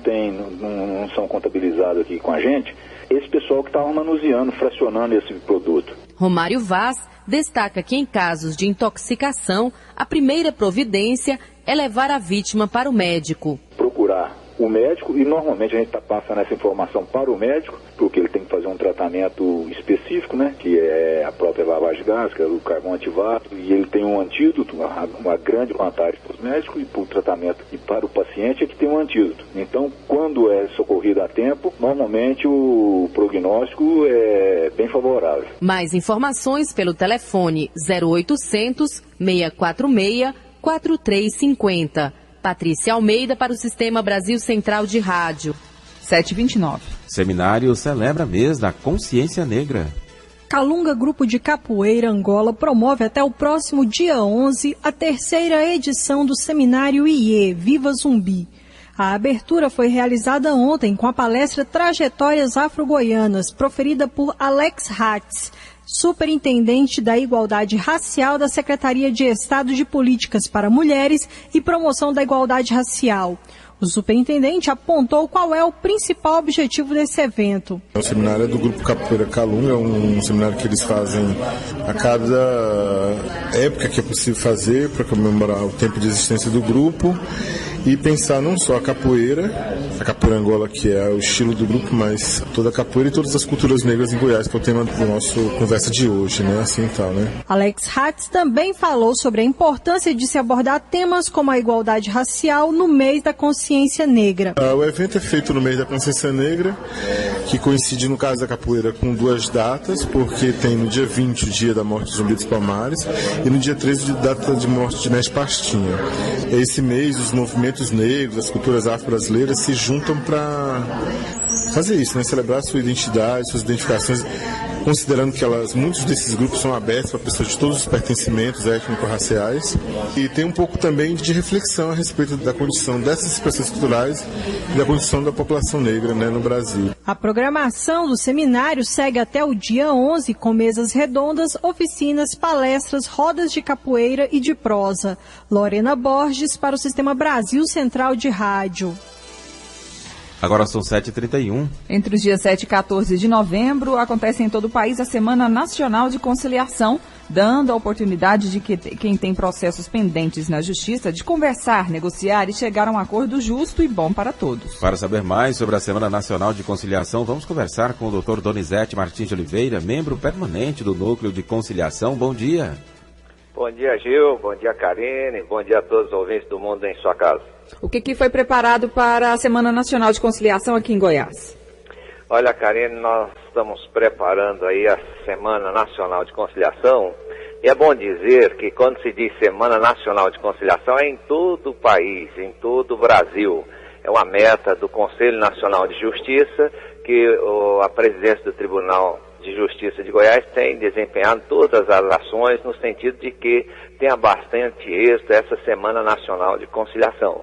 são contabilizados aqui com a gente, esse pessoal que estava manuseando, fracionando esse produto. Romário Vaz destaca que em casos de intoxicação, a primeira providência é levar a vítima para o médico. Procurar o médico, e normalmente a gente está passando essa informação para o médico, porque ele tem que fazer um tratamento específico, né, que é a própria lavagem gástrica, o carvão ativado, e ele tem um antídoto, uma grande vantagem para os médicos e para o tratamento e para o paciente é que tem um antídoto. Então, quando é socorrido a tempo, normalmente o prognóstico é bem favorável. Mais informações pelo telefone 0800 646 4350. Patrícia Almeida para o Sistema Brasil Central de Rádio. 7h29. Seminário celebra mês da consciência negra. Calunga Grupo de Capoeira Angola promove até o próximo dia 11 a 3ª edição do Seminário IE Viva Zumbi. A abertura foi realizada ontem com a palestra Trajetórias Afro-Goianas, proferida por Alex Hatz, superintendente da Igualdade Racial da Secretaria de Estado de Políticas para Mulheres e Promoção da Igualdade Racial. O superintendente apontou qual é o principal objetivo desse evento. O seminário é do Grupo Capoeira Calunga, é um seminário que eles fazem a cada época que é possível fazer para comemorar o tempo de existência do grupo. e pensar não só a capoeira Angola, que é o estilo do grupo, mas toda a capoeira e todas as culturas negras em Goiás, que é o tema do nosso conversa de hoje, né? Assim tal, né? Alex Hatz também falou sobre a importância de se abordar temas como a igualdade racial no mês da consciência negra. O evento é feito no mês da consciência negra, que coincide no caso da capoeira com 2 datas, porque tem no dia 20 o dia da morte de Zumbi dos Palmares e no dia 13 a data de morte de Mestre Pastinha. Esse mês os movimentos negros, as culturas afro-brasileiras se juntam para fazer isso, né? Celebrar sua identidade, suas identificações, considerando que muitos desses grupos são abertos para pessoas de todos os pertencimentos étnico-raciais, e tem um pouco também de reflexão a respeito da condição dessas expressões culturais e da condição da população negra, né, no Brasil. A programação do seminário segue até o dia 11, com mesas redondas, oficinas, palestras, rodas de capoeira e de prosa. Lorena Borges, para o Sistema Brasil Central de Rádio. Agora são 7h31. Entre os dias 7 e 14 de novembro, acontece em todo o país a Semana Nacional de Conciliação, dando a oportunidade de quem tem processos pendentes na Justiça de conversar, negociar e chegar a um acordo justo e bom para todos. Para saber mais sobre a Semana Nacional de Conciliação, vamos conversar com o Dr. Donizete Martins de Oliveira, membro permanente do Núcleo de Conciliação. Bom dia. Bom dia, Gil. Bom dia, Karine. Bom dia a todos os ouvintes do mundo em sua casa. O que foi preparado para a Semana Nacional de Conciliação aqui em Goiás? Olha, Karine, nós estamos preparando aí a Semana Nacional de Conciliação. E é bom dizer que quando se diz Semana Nacional de Conciliação é em todo o país, em todo o Brasil. É uma meta do Conselho Nacional de Justiça que a presidência do Tribunal de Justiça de Goiás tem desempenhado todas as ações no sentido de que tenha bastante êxito essa Semana Nacional de Conciliação.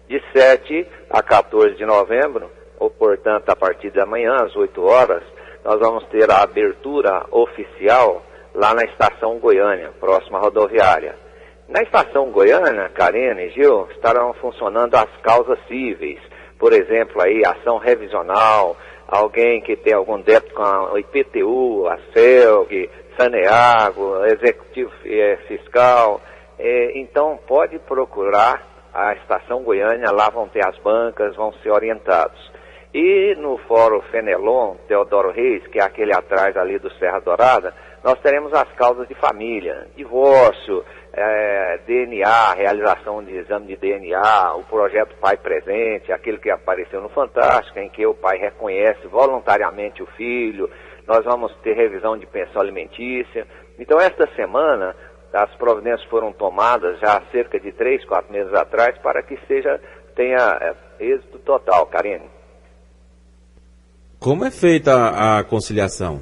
De 7 a 14 de novembro, ou portanto a partir de amanhã, às 8 horas, nós vamos ter a abertura oficial lá na Estação Goiânia, próxima à rodoviária. Na Estação Goiânia, Karine e Gil, estarão funcionando as causas cíveis, por exemplo, aí, ação revisional, alguém que tem algum débito com a IPTU, a CELG, Saneago, Executivo Fiscal, então pode procurar a Estação Goiânia, lá vão ter as bancas, vão ser orientados. E no Fórum Fenelon, Teodoro Reis, que é aquele atrás ali do Serra Dourada, nós teremos as causas de família, divórcio, DNA, realização de exame de DNA, o projeto Pai Presente, aquele que apareceu no Fantástico, em que o pai reconhece voluntariamente o filho. Nós vamos ter revisão de pensão alimentícia. Então, esta semana, as providências foram tomadas já há cerca de 3, 4 meses atrás para que tenha êxito total, Karine. Como é feita a conciliação?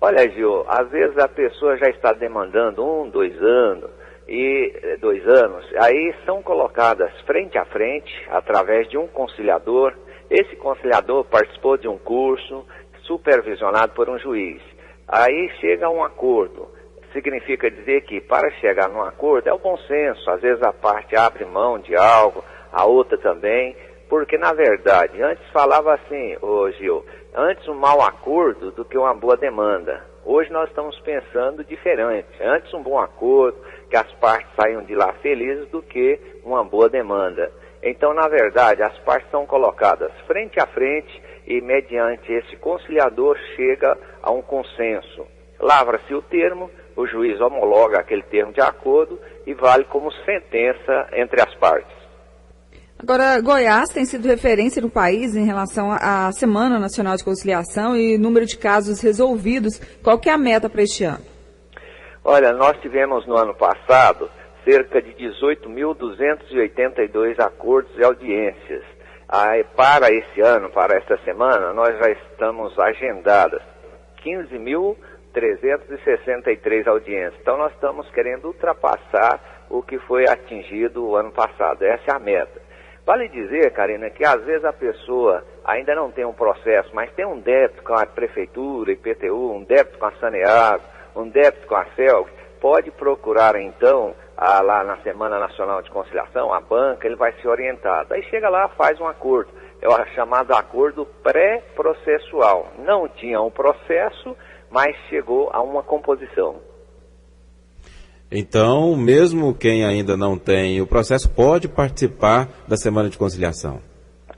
Olha, Gil, às vezes a pessoa já está demandando 1, 2 anos, aí são colocadas frente a frente, através de um conciliador. Esse conciliador participou de um curso, supervisionado por um juiz. Aí chega a um acordo. Significa dizer que para chegar num acordo é o bom senso. Às vezes a parte abre mão de algo, a outra também, porque na verdade, antes falava assim, Gil, antes um mau acordo do que uma boa demanda. Hoje nós estamos pensando diferente. Antes um bom acordo, que as partes saiam de lá felizes, do que uma boa demanda. Então, na verdade, as partes são colocadas frente a frente e, mediante esse conciliador, chega a um consenso. Lavra-se o termo, o juiz homologa aquele termo de acordo e vale como sentença entre as partes. Agora, Goiás tem sido referência no país em relação à Semana Nacional de Conciliação e número de casos resolvidos. Qual que é a meta para este ano? Olha, nós tivemos no ano passado cerca de 18.282 acordos e audiências. Aí, para esse ano, para esta semana, nós já estamos agendadas 15.363 audiências. Então, nós estamos querendo ultrapassar o que foi atingido o ano passado. Essa é a meta. Vale dizer, Karina, que às vezes a pessoa ainda não tem um processo, mas tem um débito com a Prefeitura, IPTU, um débito com a Saneago, um débito com a CELG, pode procurar então, lá na Semana Nacional de Conciliação, a banca, ele vai ser orientado. Aí chega lá, faz um acordo, é o chamado acordo pré-processual. Não tinha um processo, mas chegou a uma composição. Então, mesmo quem ainda não tem o processo pode participar da Semana de Conciliação.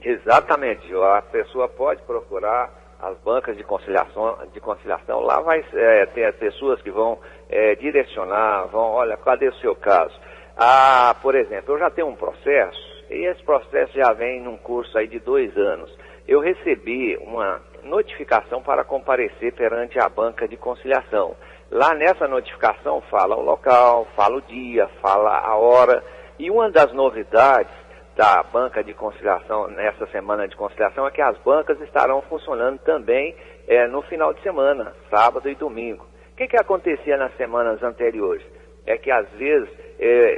Exatamente, a pessoa pode procurar as bancas de conciliação, lá vai ter pessoas que vão direcionar, olha, cadê o seu caso? Por exemplo, eu já tenho um processo, e esse processo já vem num curso aí de 2 anos. Eu recebi uma notificação para comparecer perante a banca de conciliação. Lá nessa notificação fala o local, fala o dia, fala a hora, e uma das novidades da banca de conciliação nessa semana de conciliação é que as bancas estarão funcionando também no final de semana, sábado e domingo. O que acontecia nas semanas anteriores? É que às vezes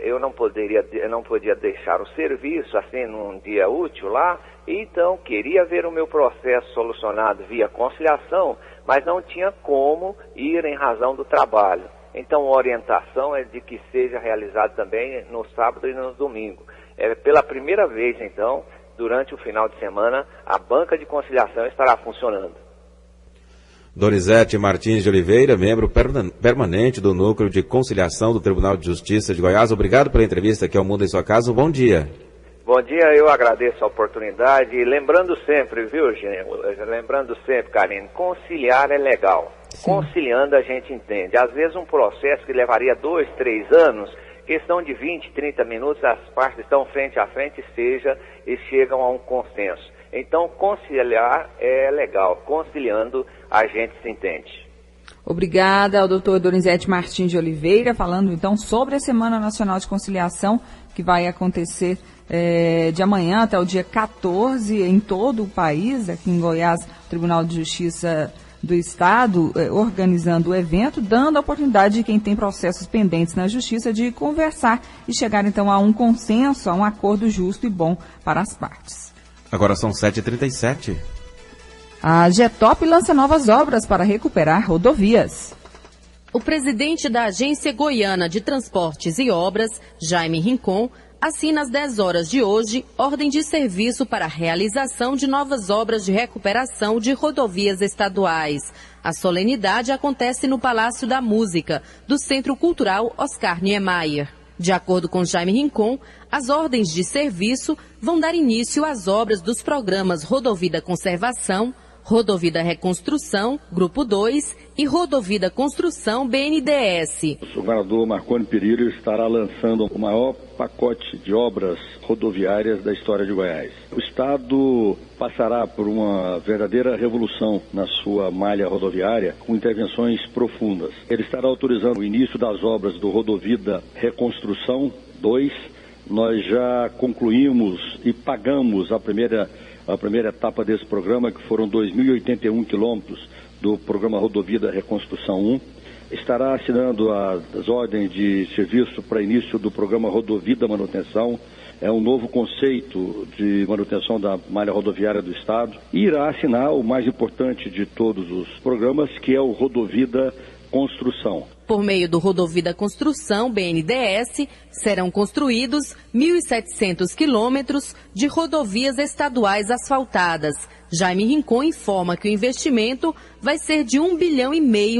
eu não podia deixar o serviço assim num dia útil lá, e então queria ver o meu processo solucionado via conciliação, mas não tinha como ir em razão do trabalho. Então a orientação é de que seja realizado também no sábado e no domingo. Pela primeira vez, então, durante o final de semana, a banca de conciliação estará funcionando. Donizete Martins de Oliveira, membro permanente do Núcleo de Conciliação do Tribunal de Justiça de Goiás. Obrigado pela entrevista aqui ao Mundo em Sua Casa. Bom dia. Bom dia, eu agradeço a oportunidade. E lembrando sempre, viu, Gênio? Lembrando sempre, Karine, conciliar é legal. Sim. Conciliando a gente entende. Às vezes um processo que levaria 2, 3 anos, questão de 20, 30 minutos, as partes estão frente a frente e chegam a um consenso. Então, conciliar é legal. Conciliando, a gente se entende. Obrigada ao doutor Donizete Martins de Oliveira, falando então sobre a Semana Nacional de Conciliação, que vai acontecer de amanhã até o dia 14 em todo o país. Aqui em Goiás, o Tribunal de Justiça do Estado organizando o evento, dando a oportunidade de quem tem processos pendentes na Justiça de conversar e chegar então a um consenso, a um acordo justo e bom para as partes. Agora são 7h37. A Getop lança novas obras para recuperar rodovias. O presidente da Agência Goiana de Transportes e Obras, Jaime Rincon, assina às 10 horas de hoje ordem de serviço para a realização de novas obras de recuperação de rodovias estaduais. A solenidade acontece no Palácio da Música, do Centro Cultural Oscar Niemeyer. De acordo com Jaime Rincon, as ordens de serviço vão dar início às obras dos programas Rodovida Conservação, Rodovida Reconstrução, Grupo 2 e Rodovida Construção BNDES. O governador Marconi Perillo estará lançando o maior pacote de obras rodoviárias da história de Goiás. O Estado passará por uma verdadeira revolução na sua malha rodoviária, com intervenções profundas. Ele estará autorizando o início das obras do Rodovida Reconstrução 2. Nós já concluímos e pagamos a primeira etapa desse programa, que foram 2.081 quilômetros do programa Rodovida Reconstrução 1. Estará assinando as ordens de serviço para início do programa Rodovida Manutenção. É um novo conceito de manutenção da malha rodoviária do Estado. E irá assinar o mais importante de todos os programas, que é o Rodovida Construção. Por meio do Rodovida Construção, BNDES, serão construídos 1.700 quilômetros de rodovias estaduais asfaltadas. Jaime Rincon informa que o investimento vai ser de R$1,5 bilhão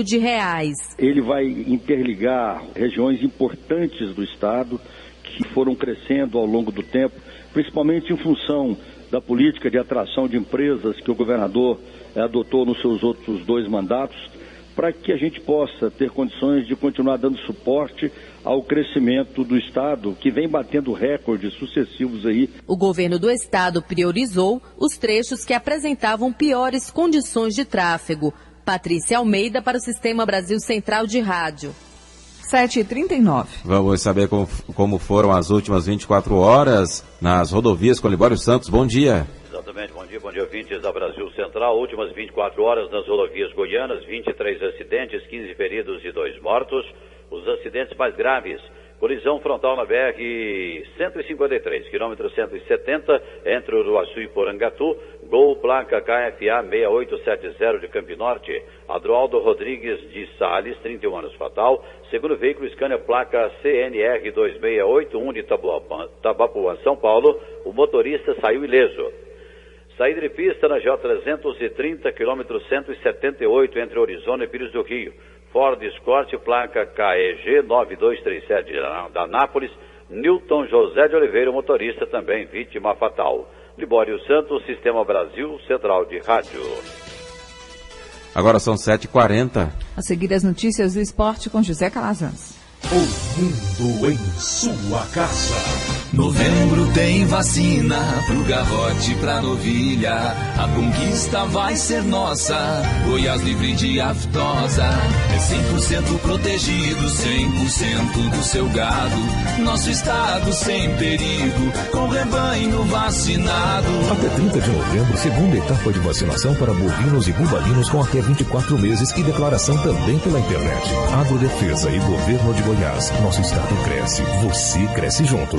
de reais. Ele vai interligar regiões importantes do Estado que foram crescendo ao longo do tempo, principalmente em função da política de atração de empresas que o governador adotou nos seus outros 2 mandatos, para que a gente possa ter condições de continuar dando suporte ao crescimento do Estado, que vem batendo recordes sucessivos aí. O governo do Estado priorizou os trechos que apresentavam piores condições de tráfego. Patrícia Almeida para o Sistema Brasil Central de Rádio. 7h39. Vamos saber como foram as últimas 24 horas nas rodovias com Libório Santos. Bom dia. Exatamente, bom dia, ouvintes da Brasil Central. Últimas 24 horas nas rodovias goianas, 23 acidentes, 15 feridos e 2 mortos. Os acidentes mais graves: colisão frontal na BR-153, quilômetro 170, entre Uruaçu e Porangatu. Gol, placa KFA 6870 de Campinorte. Adroaldo Rodrigues de Sales, 31 anos, fatal. Segundo veículo, Scania, placa CNR 2681 de Tabapuã, São Paulo. O motorista saiu ileso. Saída de pista na J330, quilômetro 178, entre Orizona e Pires do Rio. Ford Escort, placa KEG 9237 da Anápolis, Newton José de Oliveira, motorista também vítima fatal. Libório Santos, Sistema Brasil, Central de Rádio. Agora são 7h40. A seguir as notícias do esporte com José Calazans. O mundo em sua casa. Novembro tem vacina pro garrote, pra novilha. A conquista vai ser nossa. Goiás livre de aftosa. É 100% protegido, 100% do seu gado. Nosso estado sem perigo, com rebanho vacinado. Até 30 de novembro, segunda etapa de vacinação para bovinos e bubalinos com até 24 meses e declaração também pela internet. Agrodefesa e Governo de Goiás. Nosso estado cresce, você cresce junto.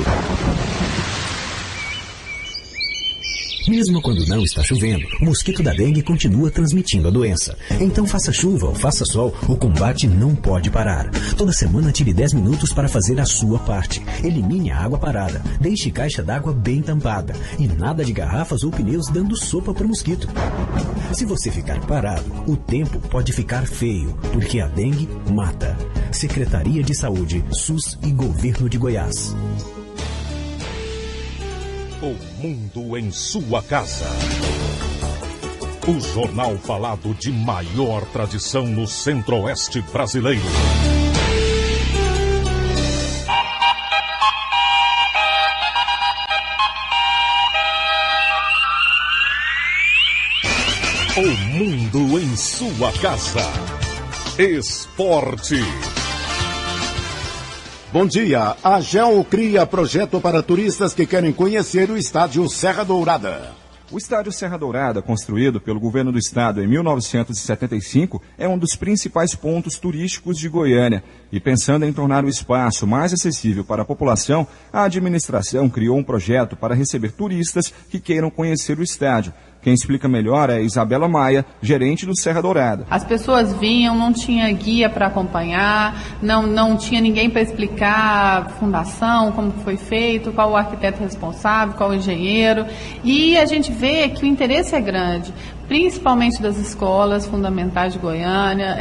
Mesmo quando não está chovendo, o mosquito da dengue continua transmitindo a doença. Então faça chuva ou faça sol, o combate não pode parar. Toda semana tire 10 minutos para fazer a sua parte. Elimine a água parada, deixe caixa d'água bem tampada e nada de garrafas ou pneus dando sopa para o mosquito. Se você ficar parado, o tempo pode ficar feio, porque a dengue mata. Secretaria de Saúde, SUS e Governo de Goiás. O mundo em sua casa. O jornal falado de maior tradição no Centro-Oeste brasileiro. O mundo em sua casa. Esporte. Bom dia. A GEL cria projeto para turistas que querem conhecer o estádio Serra Dourada. O estádio Serra Dourada, construído pelo governo do estado em 1975, é um dos principais pontos turísticos de Goiânia. E pensando em tornar o espaço mais acessível para a população, a administração criou um projeto para receber turistas que queiram conhecer o estádio. Quem explica melhor é Isabela Maia, gerente do Serra Dourada. As pessoas vinham, não tinha guia para acompanhar, não tinha ninguém para explicar a fundação, como foi feito, qual o arquiteto responsável, qual o engenheiro. E a gente vê que o interesse é grande, principalmente das escolas fundamentais de Goiânia,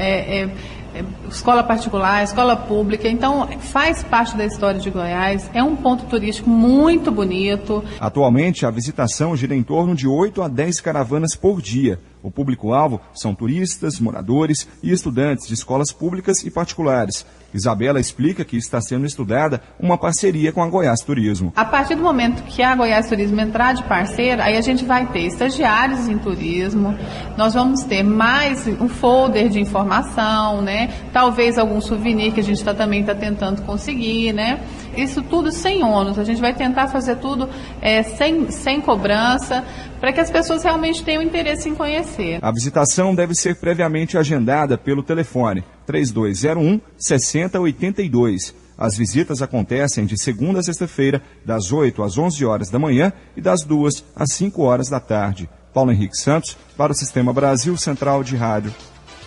escola particular, escola pública, então faz parte da história de Goiás, é um ponto turístico muito bonito. Atualmente, a visitação gira em torno de 8 a 10 caravanas por dia. O público-alvo são turistas, moradores e estudantes de escolas públicas e particulares. Isabela explica que está sendo estudada uma parceria com a Goiás Turismo. A partir do momento que a Goiás Turismo entrar de parceira, aí a gente vai ter estagiários em turismo, nós vamos ter mais um folder de informação, né? Talvez algum souvenir que a gente também está tentando conseguir, né? Isso tudo sem ônus, a gente vai tentar fazer tudo sem cobrança, para que as pessoas realmente tenham interesse em conhecer. A visitação deve ser previamente agendada pelo telefone 3201-6082. As visitas acontecem de segunda a sexta-feira, das 8 às 11 horas da manhã e das 2 às 5 horas da tarde. Paulo Henrique Santos, para o Sistema Brasil Central de Rádio.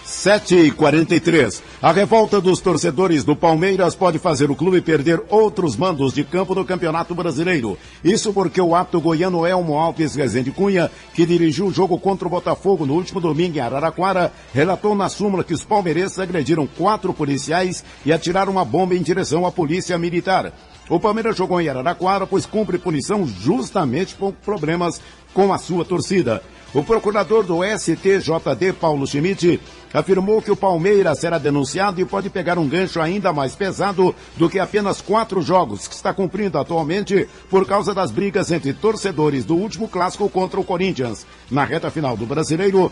7h43. A revolta dos torcedores do Palmeiras pode fazer o clube perder outros mandos de campo do Campeonato Brasileiro. Isso porque o árbitro goiano Elmo Alves Rezende Cunha, que dirigiu o jogo contra o Botafogo no último domingo em Araraquara, relatou na súmula que os palmeirenses agrediram 4 policiais e atiraram uma bomba em direção à polícia militar. O Palmeiras jogou em Araraquara, pois cumpre punição justamente por problemas com a sua torcida. O procurador do STJD, Paulo Schmidt, afirmou que o Palmeiras será denunciado e pode pegar um gancho ainda mais pesado do que apenas 4 jogos que está cumprindo atualmente por causa das brigas entre torcedores do último clássico contra o Corinthians. Na reta final do Brasileiro,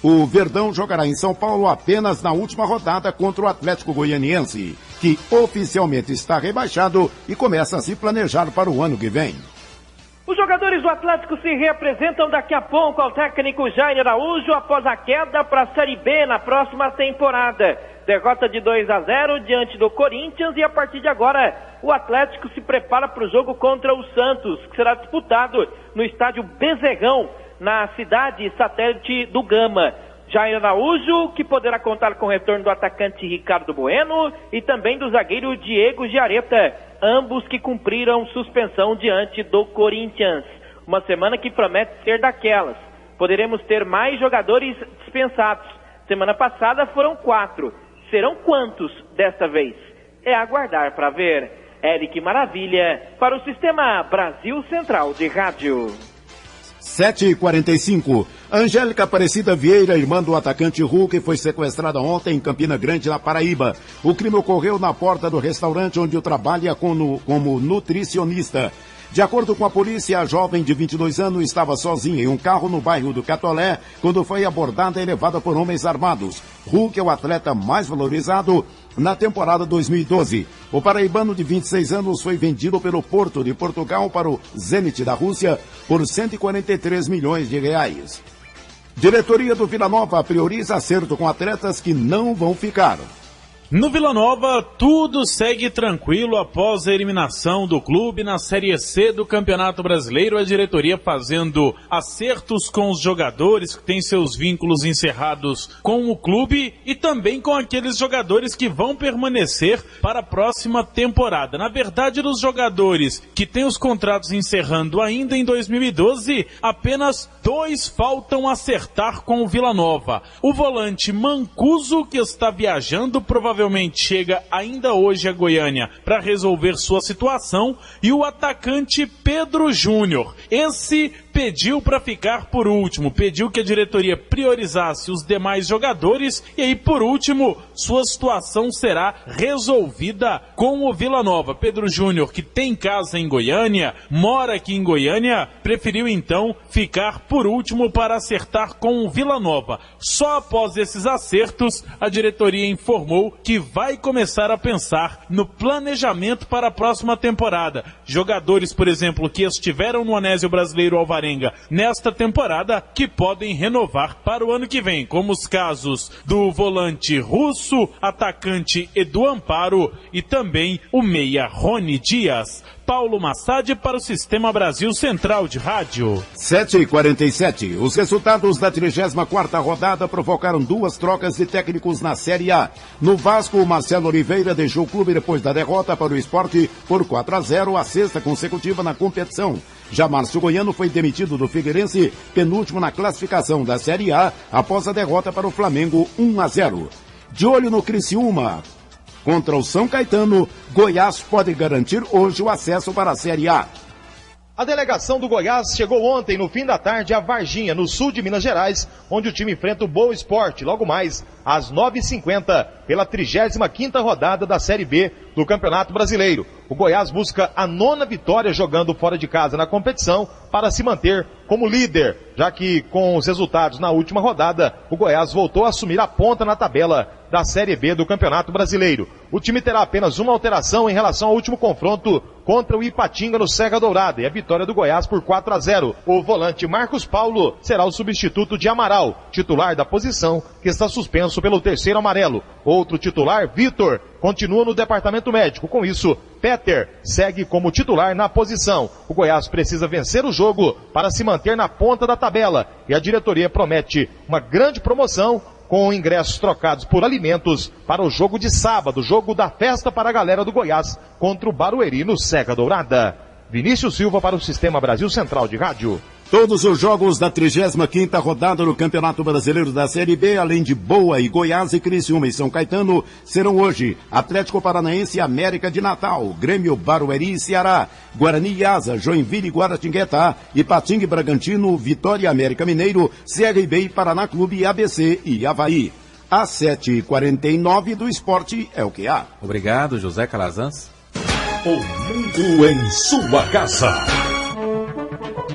o Verdão jogará em São Paulo apenas na última rodada contra o Atlético Goianiense, que oficialmente está rebaixado e começa a se planejar para o ano que vem. Os jogadores do Atlético se reapresentam daqui a pouco ao técnico Jair Araújo após a queda para a Série B na próxima temporada. Derrota de 2-0 diante do Corinthians e a partir de agora o Atlético se prepara para o jogo contra o Santos, que será disputado no estádio Bezerrão, na cidade satélite do Gama. Jair Araújo, que poderá contar com o retorno do atacante Ricardo Bueno e também do zagueiro Diego Giareta, ambos que cumpriram suspensão diante do Corinthians. Uma semana que promete ser daquelas. Poderemos ter mais jogadores dispensados. Semana passada foram 4. Serão quantos desta vez? É aguardar para ver. Eric Maravilha, para o Sistema Brasil Central de Rádio. 7h45. Angélica Aparecida Vieira, irmã do atacante Hulk, foi sequestrada ontem em Campina Grande, na Paraíba. O crime ocorreu na porta do restaurante onde trabalha como nutricionista. De acordo com a polícia, a jovem de 22 anos estava sozinha em um carro no bairro do Catolé quando foi abordada e levada por homens armados. Hulk é o atleta mais valorizado na temporada 2012. O paraibano de 26 anos foi vendido pelo Porto de Portugal para o Zenit da Rússia por 143 milhões de reais. Diretoria do Vila Nova prioriza acerto com atletas que não vão ficar. No Vila Nova, tudo segue tranquilo após a eliminação do clube na Série C do Campeonato Brasileiro. A diretoria fazendo acertos com os jogadores que têm seus vínculos encerrados com o clube e também com aqueles jogadores que vão permanecer para a próxima temporada. Na verdade, dos jogadores que têm os contratos encerrando ainda em 2012, apenas 2 faltam acertar com o Vila Nova. O volante Mancuso, que está viajando, provavelmente chega ainda hoje a Goiânia para resolver sua situação, e o atacante Pedro Júnior. Esse pediu para ficar por último, pediu que a diretoria priorizasse os demais jogadores e aí, por último, sua situação será resolvida com o Vila Nova. Pedro Júnior, que tem casa em Goiânia, mora aqui em Goiânia, preferiu então ficar por último para acertar com o Vila Nova. Só após esses acertos, a diretoria informou que vai começar a pensar no planejamento para a próxima temporada. Jogadores, por exemplo, que estiveram no Anésio Brasileiro Alvarenga nesta temporada, que podem renovar para o ano que vem, como os casos do volante russo, atacante Edu Amparo e também o meia Rony Dias. Paulo Massad para o Sistema Brasil Central de Rádio. 7h47. Os resultados da 34ª rodada provocaram 2 trocas de técnicos na Série A. No Vasco, o Marcelo Oliveira deixou o clube depois da derrota para o Sport por 4-0, a 6ª consecutiva na competição. Já Márcio Goiano foi demitido do Figueirense, penúltimo na classificação da Série A, após a derrota para o Flamengo 1-0. De olho no Criciúma contra o São Caetano, Goiás pode garantir hoje o acesso para a Série A. A delegação do Goiás chegou ontem, no fim da tarde, a Varginha, no sul de Minas Gerais, onde o time enfrenta o Boa Esporte, logo mais, às 9h50, pela 35ª rodada da Série B do Campeonato Brasileiro. O Goiás busca a 9ª vitória jogando fora de casa na competição para se manter como líder, já que com os resultados na última rodada, o Goiás voltou a assumir a ponta na tabela da Série B do Campeonato Brasileiro. O time terá apenas uma alteração em relação ao último confronto contra o Ipatinga no Serra Dourada, e a vitória do Goiás por 4-0. O volante Marcos Paulo será o substituto de Amaral, titular da posição, que está suspenso pelo 3º amarelo. Outro titular, Vitor, continua no departamento médico. Com isso, Peter segue como titular na posição. O Goiás precisa vencer o jogo para se manter na ponta da tabela, e a diretoria promete uma grande promoção com ingressos trocados por alimentos para o jogo de sábado, jogo da festa para a galera do Goiás contra o Barueri no Serra Dourada. Vinícius Silva para o Sistema Brasil Central de Rádio. Todos os jogos da 35ª rodada do Campeonato Brasileiro da Série B, além de Boa e Goiás e Criciúma e São Caetano, serão hoje Atlético Paranaense e América de Natal, Grêmio, Barueri e Ceará, Guarani e Asa, Joinville e Guaratinguetá, Ipatinga e Bragantino, Vitória e América Mineiro, CRB e Paraná Clube, ABC e Avaí. Às 7h49 do esporte é o que há. Obrigado, José Calazans. O mundo em sua casa.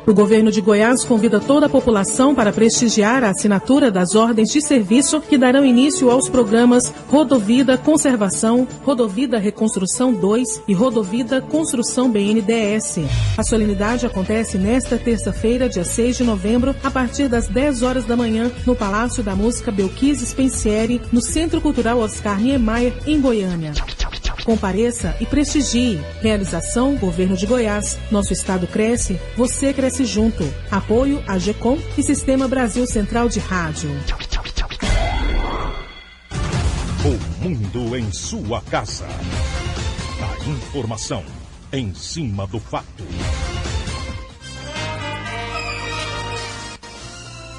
O governo de Goiás convida toda a população para prestigiar a assinatura das ordens de serviço que darão início aos programas Rodovida Conservação, Rodovida Reconstrução 2 e Rodovida Construção BNDES. A solenidade acontece nesta terça-feira, dia 6 de novembro, a partir das 10 horas da manhã, no Palácio da Música Belkis Spensieri, no Centro Cultural Oscar Niemeyer, em Goiânia. Compareça e prestigie. Realização Governo de Goiás. Nosso estado cresce, você cresce junto. Apoio a GECOM e Sistema Brasil Central de Rádio. O mundo em sua casa. A informação em cima do fato.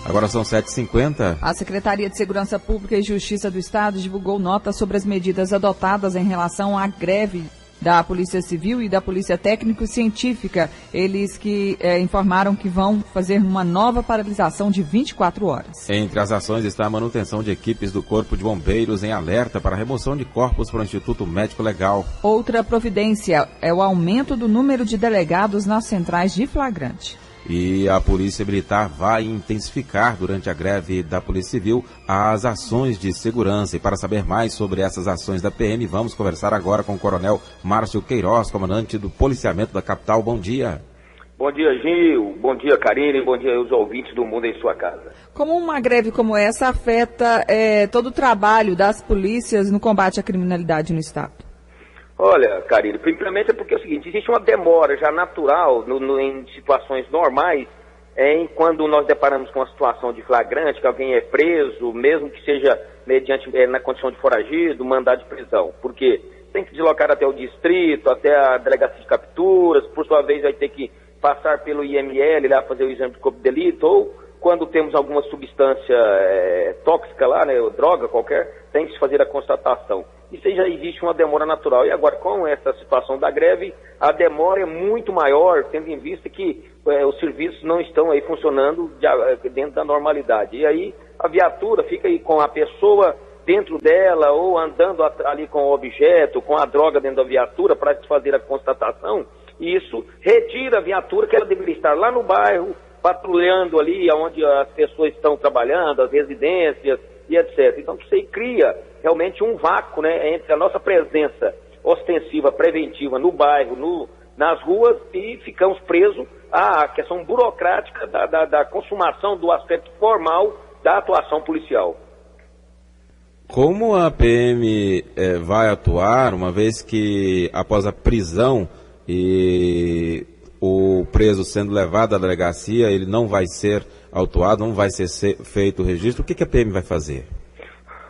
Agora são 7h50. A Secretaria de Segurança Pública e Justiça do Estado divulgou nota sobre as medidas adotadas em relação à greve da Polícia Civil e da Polícia Técnico-Científica. Eles que informaram que vão fazer uma nova paralisação de 24 horas. Entre as ações está a manutenção de equipes do Corpo de Bombeiros em alerta para a remoção de corpos para o Instituto Médico Legal. Outra providência é o aumento do número de delegados nas centrais de flagrante. E a Polícia Militar vai intensificar durante a greve da Polícia Civil as ações de segurança. E para saber mais sobre essas ações da PM, vamos conversar agora com o Coronel Márcio Queiroz, comandante do policiamento da capital. Bom dia. Bom dia, Gil. Bom dia, Karine. Bom dia aos ouvintes do Mundo em Sua Casa. Como uma greve como essa afeta todo o trabalho das polícias no combate à criminalidade no Estado? Olha, Karine, primeiramente é porque é o seguinte, existe uma demora já natural em situações normais, quando nós deparamos com uma situação de flagrante, que alguém é preso, mesmo que seja mediante na condição de foragido, mandado de prisão. Porque tem que deslocar até o distrito, até a delegacia de capturas, por sua vez vai ter que passar pelo IML, lá fazer o exame de corpo de delito, ou quando temos alguma substância tóxica lá, né, ou droga qualquer, tem que se fazer a constatação. Isso aí já existe uma demora natural. E agora, com essa situação da greve, a demora é muito maior, tendo em vista que os serviços não estão aí funcionando dentro da normalidade. E aí a viatura fica aí com a pessoa dentro dela, ou andando ali com o objeto, com a droga dentro da viatura para se fazer a constatação, e isso retira a viatura que ela deveria estar lá no bairro, patrulhando ali onde as pessoas estão trabalhando, as residências e etc. Então isso aí cria realmente um vácuo, né, entre a nossa presença ostensiva, preventiva no bairro, nas ruas, e ficamos presos à questão burocrática da consumação do aspecto formal da atuação policial. Como a PM vai atuar, uma vez que após a prisão e o preso sendo levado à delegacia, ele não vai ser autuado, não vai ser feito o registro, o que a PM vai fazer?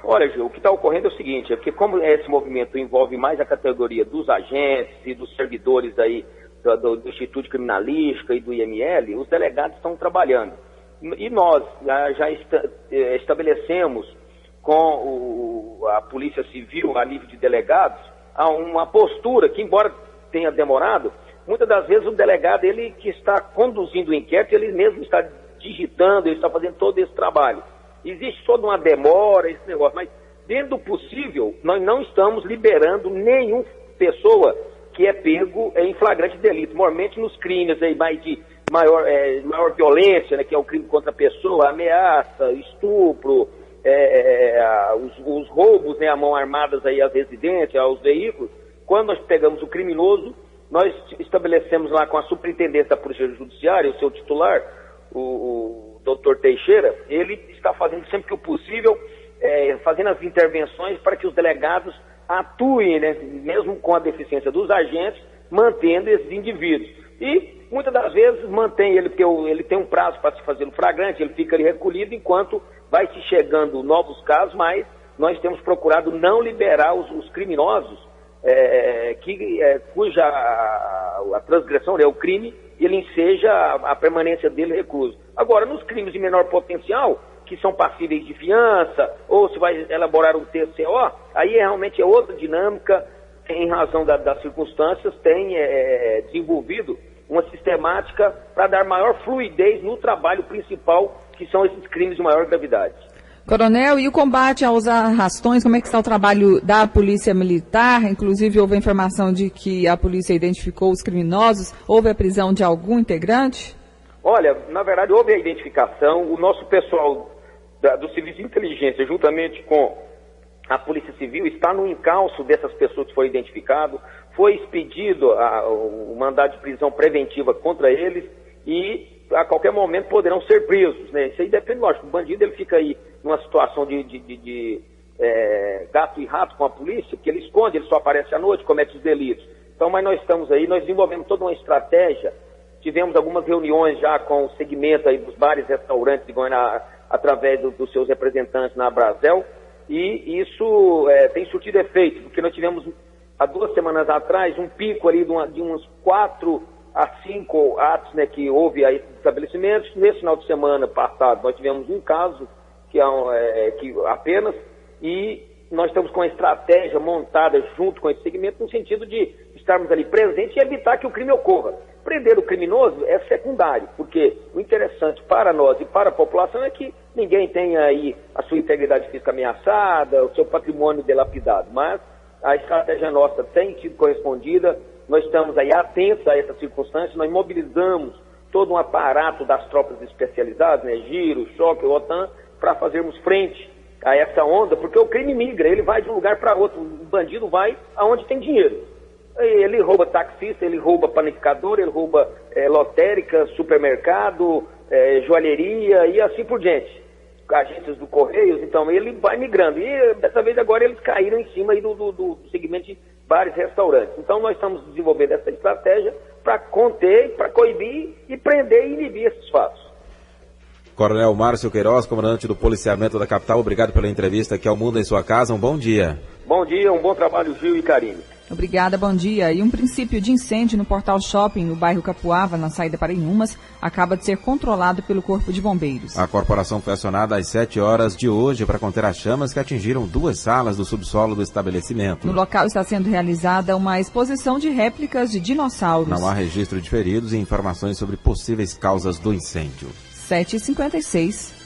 Olha, Gil, o que está ocorrendo é o seguinte, é que como esse movimento envolve mais a categoria dos agentes e dos servidores aí do Instituto Criminalística e do IML, os delegados estão trabalhando. E nós já estabelecemos com a Polícia Civil, a nível de delegados, uma postura que, embora tenha demorado, muitas das vezes o delegado, ele que está conduzindo o inquérito, ele mesmo está digitando, ele está fazendo todo esse trabalho. Existe toda uma demora, esse negócio, mas dentro do possível, nós não estamos liberando nenhuma pessoa que é pego em flagrante delito, normalmente nos crimes aí mais de maior violência, né, que é o crime contra a pessoa, ameaça, estupro, os roubos, né, a mão armadas aí às residências, aos veículos. Quando nós pegamos o criminoso, nós estabelecemos lá com a superintendência da Polícia Judiciária, o seu titular, o doutor Teixeira, ele está fazendo sempre que o possível, fazendo as intervenções para que os delegados atuem, né, mesmo com a deficiência dos agentes, mantendo esses indivíduos. E muitas das vezes mantém ele, porque ele tem um prazo para se fazer no flagrante, ele fica ali recolhido enquanto vai se chegando novos casos, mas nós temos procurado não liberar os criminosos, cuja a transgressão, né, o crime, ele enseja a permanência dele recluso. Agora, nos crimes de menor potencial, que são passíveis de fiança, ou se vai elaborar um TCO, aí realmente é outra dinâmica, em razão das circunstâncias, tem desenvolvido uma sistemática para dar maior fluidez no trabalho principal, que são esses crimes de maior gravidade. Coronel, e o combate aos arrastões, como é que está o trabalho da Polícia Militar? Inclusive, houve a informação de que a polícia identificou os criminosos. Houve a prisão de algum integrante? Olha, na verdade, houve a identificação. O nosso pessoal do Serviço de Inteligência, juntamente com a Polícia Civil, está no encalço dessas pessoas que foram identificadas. Foi expedido o mandado de prisão preventiva contra eles e a qualquer momento poderão ser presos, né? Isso aí depende, lógico, o bandido ele fica aí numa situação de gato e rato com a polícia, porque ele esconde, ele só aparece à noite, comete os delitos. Então, mas nós estamos aí, nós desenvolvemos toda uma estratégia, tivemos algumas reuniões já com o segmento aí dos bares e restaurantes de Goiânia, através dos seus representantes na Brasel, e isso tem surtido efeito, porque nós tivemos há 2 semanas atrás um pico ali de uns 4 há 5 atos, né, que houve aí estabelecimentos. Nesse final de semana passado nós tivemos um caso que apenas, e nós estamos com a estratégia montada junto com esse segmento no sentido de estarmos ali presentes e evitar que o crime ocorra. Prender o criminoso é secundário, porque o interessante para nós e para a população é que ninguém tenha aí a sua integridade física ameaçada, o seu patrimônio dilapidado, mas a estratégia nossa tem sido correspondida, nós estamos aí atentos a essa circunstância, nós mobilizamos todo um aparato das tropas especializadas, né, Giro, Choque, OTAN, para fazermos frente a essa onda, porque o crime migra, ele vai de um lugar para outro, o bandido vai aonde tem dinheiro. Ele rouba taxista, ele rouba panificador, ele rouba lotérica, supermercado, joalheria e assim por diante. Agências do Correios, então ele vai migrando. E dessa vez agora eles caíram em cima aí do segmento de bares e restaurantes. Então nós estamos desenvolvendo essa estratégia para conter, para coibir e prender e inibir esses fatos. Coronel Márcio Queiroz, comandante do policiamento da capital, obrigado pela entrevista aqui ao Mundo em Sua Casa. Um bom dia. Bom dia, um bom trabalho, Gil e Karine. Obrigada, bom dia. E um princípio de incêndio no Portal Shopping, no bairro Capuava, na saída para Inhumas, acaba de ser controlado pelo Corpo de Bombeiros. A corporação foi acionada às 7 horas de hoje para conter as chamas que atingiram 2 salas do subsolo do estabelecimento. No local está sendo realizada uma exposição de réplicas de dinossauros. Não há registro de feridos e informações sobre possíveis causas do incêndio. 7h56.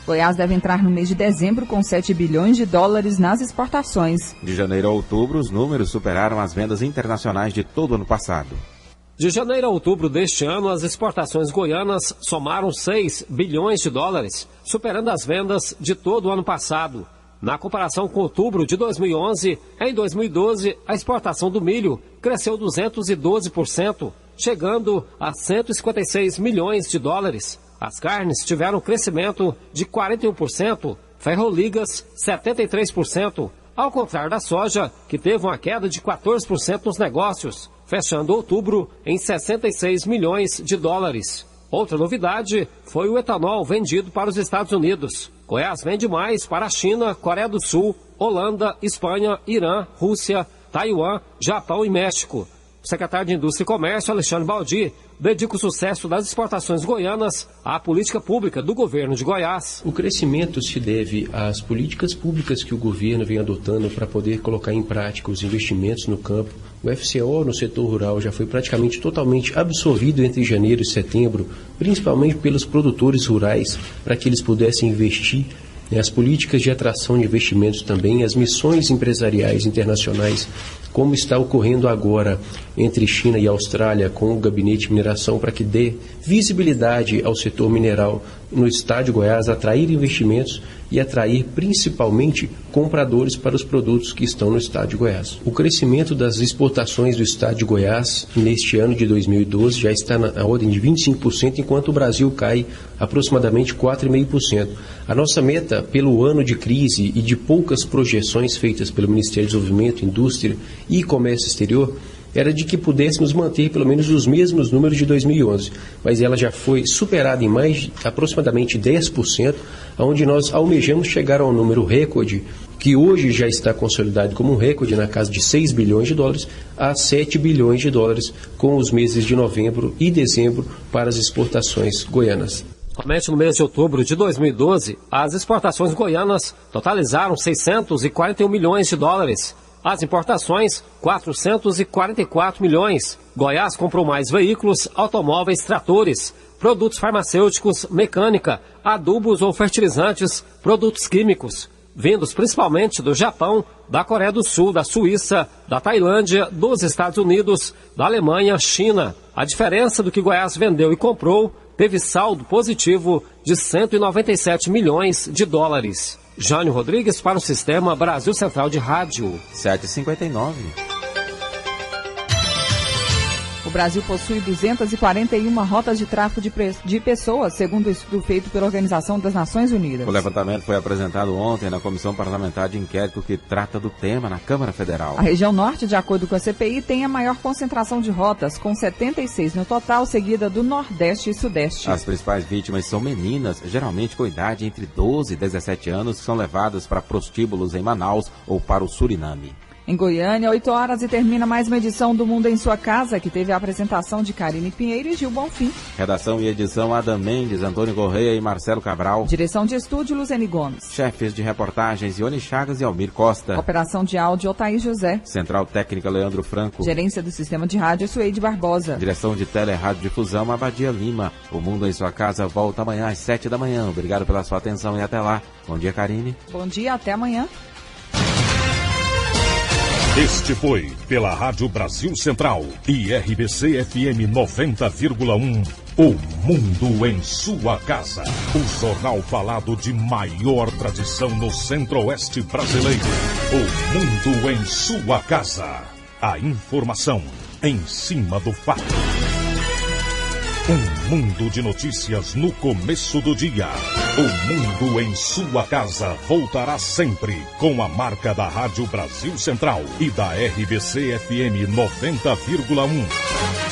Goiás deve entrar no mês de dezembro com 7 bilhões de dólares nas exportações. De janeiro a outubro, os números superaram as vendas internacionais de todo o ano passado. De janeiro a outubro deste ano, as exportações goianas somaram 6 bilhões de dólares, superando as vendas de todo o ano passado. Na comparação com outubro de 2011, em 2012, a exportação do milho cresceu 212%, chegando a 156 milhões de dólares. As carnes tiveram crescimento de 41%, ferroligas 73%, ao contrário da soja, que teve uma queda de 14% nos negócios, fechando outubro em 66 milhões de dólares. Outra novidade foi o etanol vendido para os Estados Unidos. Goiás vende mais para a China, Coreia do Sul, Holanda, Espanha, Irã, Rússia, Taiwan, Japão e México. O secretário de Indústria e Comércio, Alexandre Baldi, dedica o sucesso das exportações goianas à política pública do governo de Goiás. O crescimento se deve às políticas públicas que o governo vem adotando para poder colocar em prática os investimentos no campo. O FCO no setor rural já foi praticamente totalmente absorvido entre janeiro e setembro, principalmente pelos produtores rurais, para que eles pudessem investir. As políticas de atração de investimentos também, as missões empresariais internacionais, como está ocorrendo agora entre China e Austrália com o Gabinete de Mineração, para que dê visibilidade ao setor mineral no estado de Goiás, atrair investimentos e atrair principalmente compradores para os produtos que estão no estado de Goiás. O crescimento das exportações do estado de Goiás neste ano de 2012 já está na ordem de 25%, enquanto o Brasil cai aproximadamente 4,5%. A nossa meta pelo ano de crise e de poucas projeções feitas pelo Ministério do Desenvolvimento, Indústria e Comércio Exterior era de que pudéssemos manter pelo menos os mesmos números de 2011, mas ela já foi superada em mais de aproximadamente 10%, onde nós almejamos chegar ao número recorde, que hoje já está consolidado como um recorde na casa de 6 bilhões de dólares, a 7 bilhões de dólares com os meses de novembro e dezembro para as exportações goianas. Somente no mês de outubro de 2012, as exportações goianas totalizaram 641 milhões de dólares. As importações, 444 milhões. Goiás comprou mais veículos, automóveis, tratores, produtos farmacêuticos, mecânica, adubos ou fertilizantes, produtos químicos, vindos principalmente do Japão, da Coreia do Sul, da Suíça, da Tailândia, dos Estados Unidos, da Alemanha, China. A diferença do que Goiás vendeu e comprou teve saldo positivo de 197 milhões de dólares. Jânio Rodrigues para o Sistema Brasil Central de Rádio. 7h59. O Brasil possui 241 rotas de tráfico de pessoas, segundo o estudo feito pela Organização das Nações Unidas. O levantamento foi apresentado ontem na Comissão Parlamentar de Inquérito que trata do tema na Câmara Federal. A região norte, de acordo com a CPI, tem a maior concentração de rotas, com 76 no total, seguida do Nordeste e Sudeste. As principais vítimas são meninas, geralmente com idade entre 12 e 17 anos, que são levadas para prostíbulos em Manaus ou para o Suriname. Em Goiânia, 8 horas e termina mais uma edição do Mundo em Sua Casa, que teve a apresentação de Karine Pinheiro e Gil Bonfim. Redação e edição Adam Mendes, Antônio Correia e Marcelo Cabral. Direção de estúdio Luzene Gomes. Chefes de reportagens Ione Chagas e Almir Costa. Operação de áudio Otair José. Central técnica Leandro Franco. Gerência do sistema de rádio Suede Barbosa. Direção de tele e rádio difusão Abadia Lima. O Mundo em Sua Casa volta amanhã às 7 da manhã. Obrigado pela sua atenção e até lá. Bom dia, Karine. Bom dia, até amanhã. Este foi, pela Rádio Brasil Central e RBC FM 90,1, O Mundo em Sua Casa. O jornal falado de maior tradição no Centro-Oeste brasileiro. O Mundo em Sua Casa. A informação em cima do fato. Um mundo de notícias no começo do dia. O Mundo em Sua Casa voltará sempre com a marca da Rádio Brasil Central e da RBC FM 90,1.